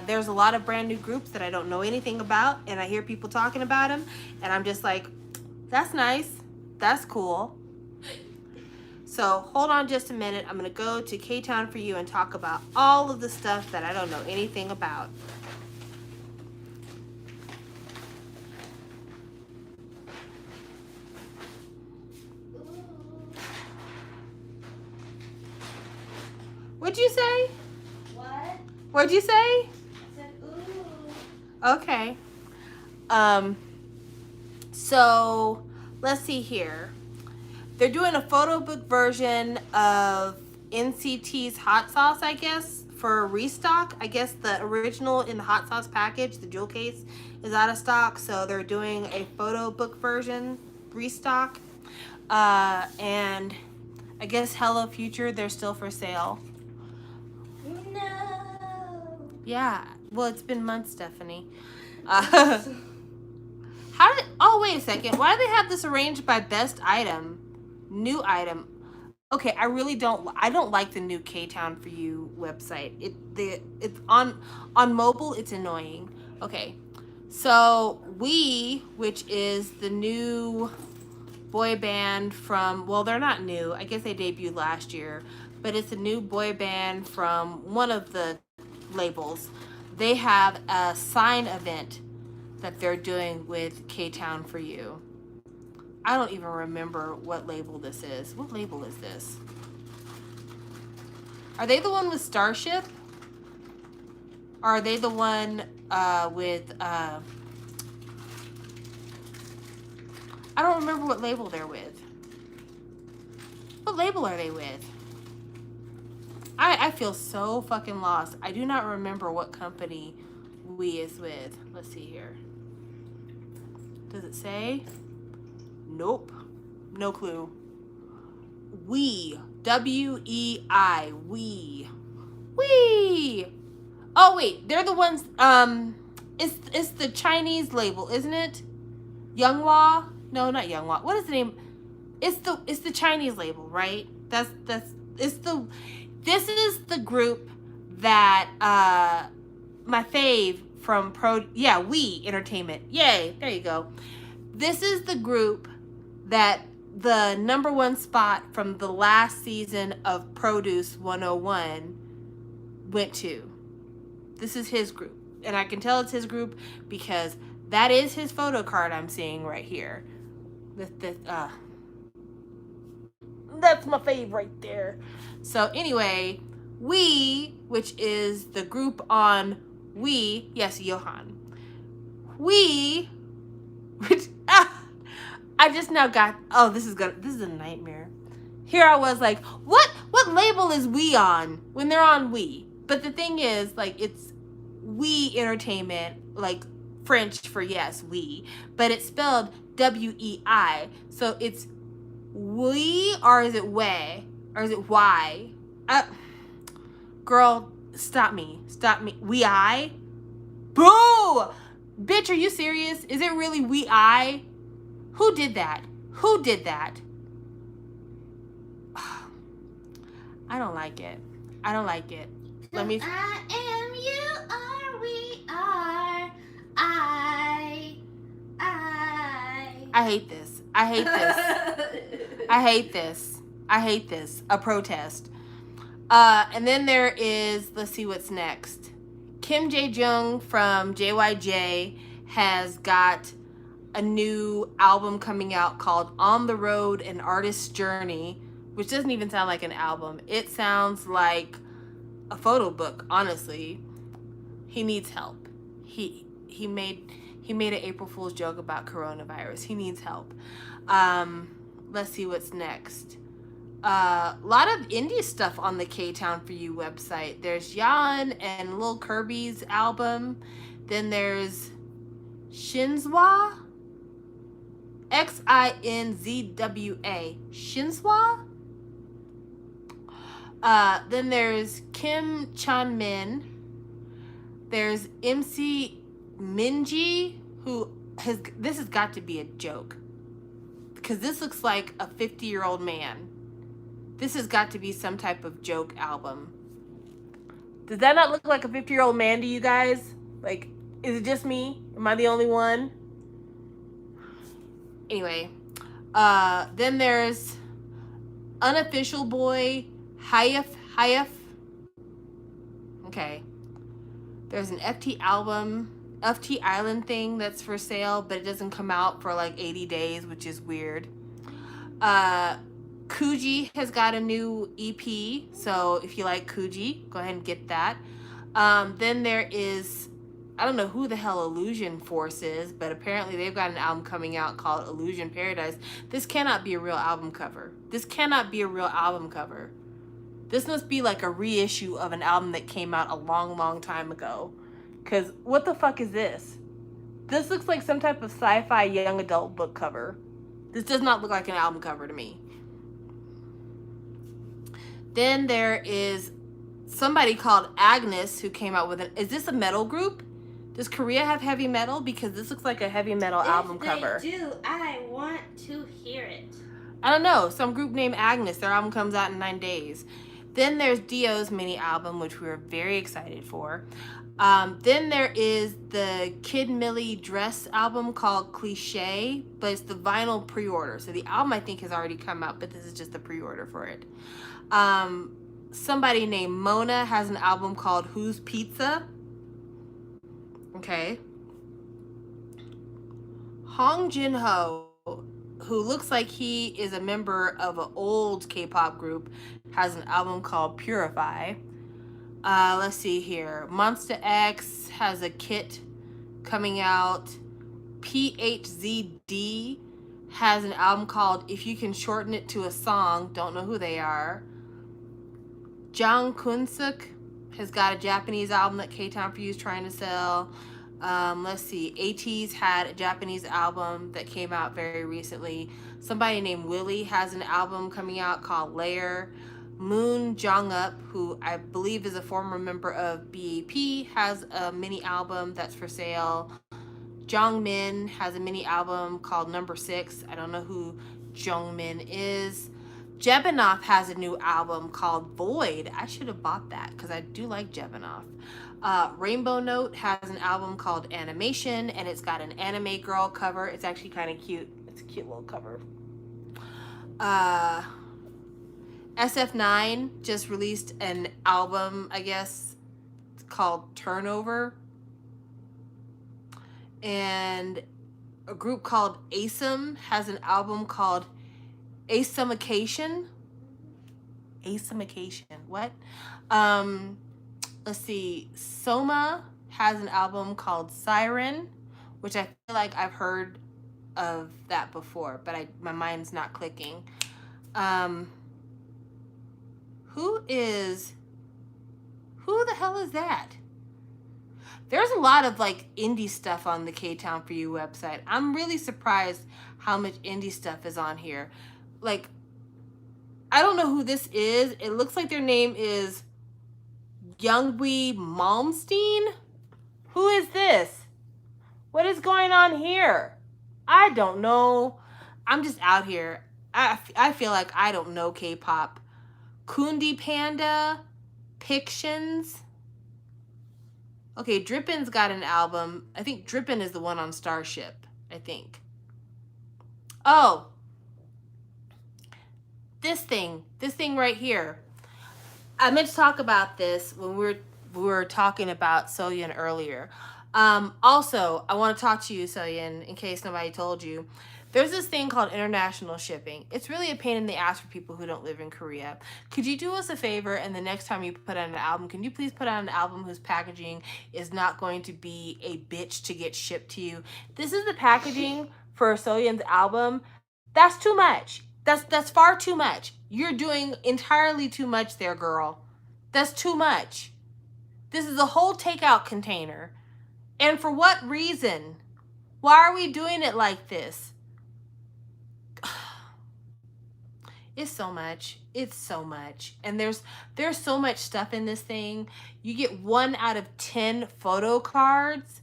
There's a lot of brand new groups that I don't know anything about, and I hear people talking about them, and I'm just like, that's nice. That's cool. So hold on just a minute. I'm going to go to K-Town for you and talk about all of the stuff that I don't know anything about. What'd you say? What? What'd you say? I said, ooh. Okay. So let's see here. They're doing a photo book version of NCT's Hot Sauce, I guess, for restock. I guess the original in the Hot Sauce package, the jewel case, is out of stock. So they're doing a photo book version restock. And I guess Hello Future, they're still for sale. No. Yeah. Well, it's been months, Stephanie. Oh, wait a second. Why do they have this arranged by best item? New item. Okay, I don't like the new K-Town for You website. It's on mobile, it's annoying. Okay. So which is the new boy band from, well, they're not new. I guess they debuted last year, but it's a new boy band from one of the labels. They have a sign event that they're doing with K-Town For You. I don't even remember what label this is. What label is this? Are they the one with Starship? Or are they the one with... I don't remember what label they're with. What label are they with? I feel so fucking lost. I do not remember what company We is with. Let's see here. Does it say? Nope. No clue. We. W-E-I. We. We. Oh, wait. They're the ones... It's the Chinese label, isn't it? Young Law? No, not Young Law. What is the name? It's the Chinese label, right? This is the group that my fave from We Entertainment. Yay, there you go. This is the group that the #1 spot from the last season of Produce 101 went to. This is his group. And I can tell it's his group because that is his photo card I'm seeing right here. That's my fave right there. So anyway, We, which is the group on We, yes, Johan. We, which I just now got. Oh, this is a nightmare. Here I was like, what label is We on when they're on We? But the thing is, like, it's We Entertainment, like French for yes, We, but it's spelled W-E-I. So it's We, or is it way, or is it Y? Girl, stop me. We-I? Boo! Bitch, are you serious? Is it really We-I? Who did that? I don't like it. Let me... I am, you are, we are, I hate this. I hate this. A protest. And then there is, let's see what's next. Kim Jae-jung from JYJ has got a new album coming out called On the Road, An Artist's Journey, which doesn't even sound like an album. It sounds like a photo book, honestly. He needs help. He made an April Fool's joke about coronavirus. He needs help. Let's see what's next. A lot of indie stuff on the K-Town For You website. There's Yan and Lil Kirby's album. Then there's Shinzwa. Xinzwa. Shinzwa? Then there's Kim Chan Min. There's MC Minji, this has got to be a joke. Because this looks like a 50-year-old man. This has got to be some type of joke album. Does that not look like a 50-year-old man to you guys? Like, is it just me? Am I the only one? Anyway, then there's Unofficial Boy, Hayef. Okay. There's an FT Island thing that's for sale, but it doesn't come out for like 80 days, which is weird. Kuji has got a new EP, so if you like Kuji, go ahead and get that. Then there is, I don't know who the hell Illusion Force is, but apparently they've got an album coming out called Illusion Paradise. This cannot be a real album cover. This must be like a reissue of an album that came out a long, long time ago. Because what the fuck is this? This looks like some type of sci-fi young adult book cover. This does not look like an album cover to me. Then there is somebody called Agnes who came out with is this a metal group? Does Korea have heavy metal? Because this looks like a heavy metal album cover. If they do, I want to hear it. I don't know. Some group named Agnes. Their album comes out in 9 days. Then there's Dio's mini album, which we were very excited for. Then there is the Kid Millie Dress album called Cliche, but it's the vinyl pre-order. So the album I think has already come out, but this is just the pre-order for it. Somebody named Mona has an album called Who's Pizza? Okay. Hong Jin-ho, who looks like he is a member of an old K-pop group, has an album called Purify. Let's see here. Monsta X has a kit coming out. PHZD has an album called If You Can Shorten It to a Song. Don't know who they are. Jang Kunsuk has got a Japanese album that K-Town For You is trying to sell. Let's see. ATEEZ had a Japanese album that came out very recently. Somebody named Willie has an album coming out called Layer. Moon Jong-up, who I believe is a former member of BAP, has a mini album that's for sale. Jongmin has a mini album called Number 6. I don't know who Jongmin is. Jebanoff has a new album called Void. I should have bought that because I do like Jebanoff. Rainbow Note has an album called Animation, and it's got an anime girl cover. It's actually kind of cute. It's a cute little cover. SF9 just released an album, I guess, called Turnover. And a group called ASOM has an album called Asimication. Asimication. What? Let's see. Soma has an album called Siren, which I feel like I've heard of that before, but my mind's not clicking. Who the hell is that? There's a lot of like indie stuff on the K-Town For You website. I'm really surprised how much indie stuff is on here. Like, I don't know who this is. It looks like their name is Youngwi Malmsteen. Who is this? What is going on here? I don't know. I'm just out here. I feel like I don't know K-pop. Kundi Panda, Pictions. Okay, Drippin's got an album. I think Drippin is the one on Starship, I think. Oh, this thing right here. I meant to talk about this when we were talking about Soyeon earlier. Also, I want to talk to you, Soyeon, in case nobody told you. There's this thing called international shipping. It's really a pain in the ass for people who don't live in Korea. Could you do us a favor, and the next time you put out an album, can you please put out an album whose packaging is not going to be a bitch to get shipped to you? This is the packaging for Soyeon's album. That's too much. That's far too much. You're doing entirely too much there, girl. That's too much. This is a whole takeout container. And for what reason? Why are we doing it like this? It's so much. It's so much. And there's so much stuff in this thing. You get 1 out of 10 photo cards.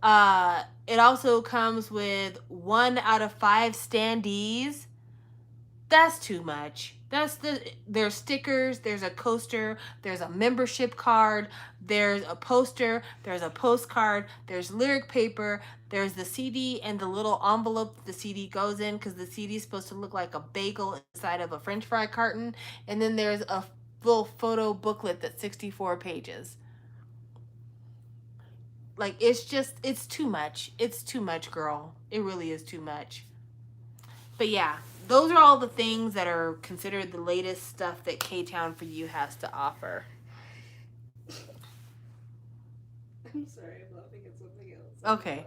It also comes with 1 out of 5 standees. That's too much. There's stickers, there's a coaster, there's a membership card, there's a poster, there's a postcard, there's lyric paper, there's the CD and the little envelope that the CD goes in, because the CD is supposed to look like a bagel inside of a French fry carton, and then there's a little photo booklet that's 64 pages. Like, it's too much. It's too much, girl. It really is too much. But yeah, those are all the things that are considered the latest stuff that K-Town For You has to offer. I'm sorry, I'm laughing at something else. Okay.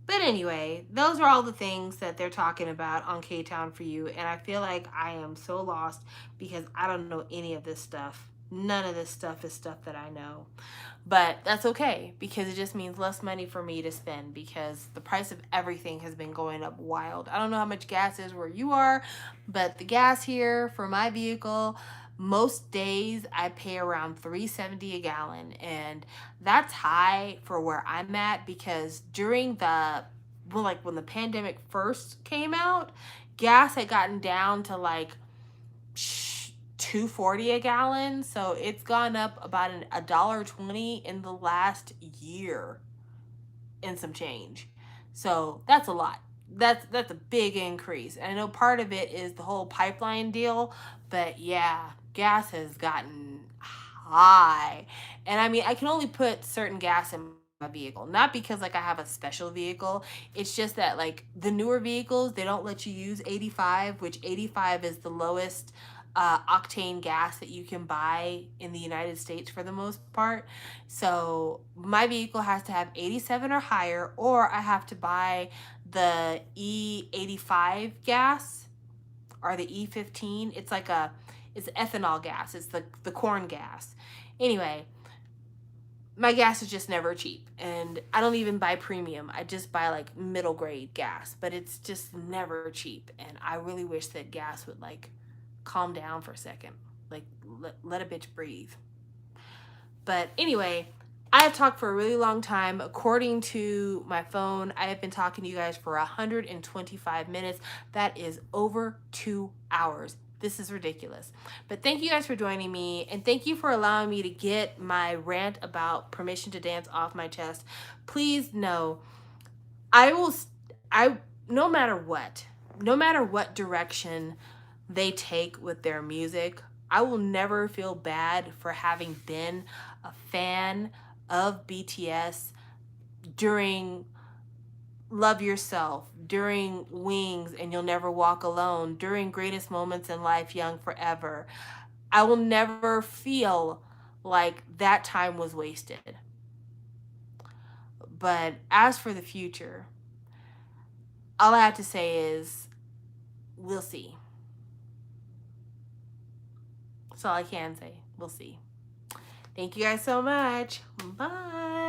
But anyway, those are all the things that they're talking about on K-Town For You, and I feel like I am so lost because I don't know any of this stuff. None of this stuff is stuff that I know. But that's okay, because it just means less money for me to spend, because the price of everything has been going up wild. I don't know how much gas is where you are, but the gas here for my vehicle, most days I pay around $3.70 a gallon, and that's high for where I'm at, because during when the pandemic first came out, gas had gotten down to like $2 $2.40 a gallon. So it's gone up about $1.20 in the last year and some change. So that's a lot. That's a big increase. And I know part of it is the whole pipeline deal, but yeah, gas has gotten high. And I mean, I can only put certain gas in my vehicle, not because like I have a special vehicle. It's just that like the newer vehicles, they don't let you use 85, which 85 is the lowest octane gas that you can buy in the United States for the most part. So my vehicle has to have 87 or higher, or I have to buy the E85 gas or the E15. It's ethanol gas. It's the corn gas. Anyway, my gas is just never cheap, and I don't even buy premium. I just buy like middle grade gas, but it's just never cheap. And I really wish that gas would like calm down for a second, like let a bitch breathe. But anyway, I have talked for a really long time. According to my phone, I have been talking to you guys for 125 minutes. That is over 2 hours. This is ridiculous. But thank you guys for joining me, and thank you for allowing me to get my rant about permission to dance off my chest. Please know, I no matter what direction they take with their music, I will never feel bad for having been a fan of BTS during Love Yourself, during Wings and You'll Never Walk Alone, during Greatest Moments in Life, Young Forever. I will never feel like that time was wasted. But as for the future, all I have to say is we'll see. That's all I can say. We'll see. Thank you guys so much. Bye.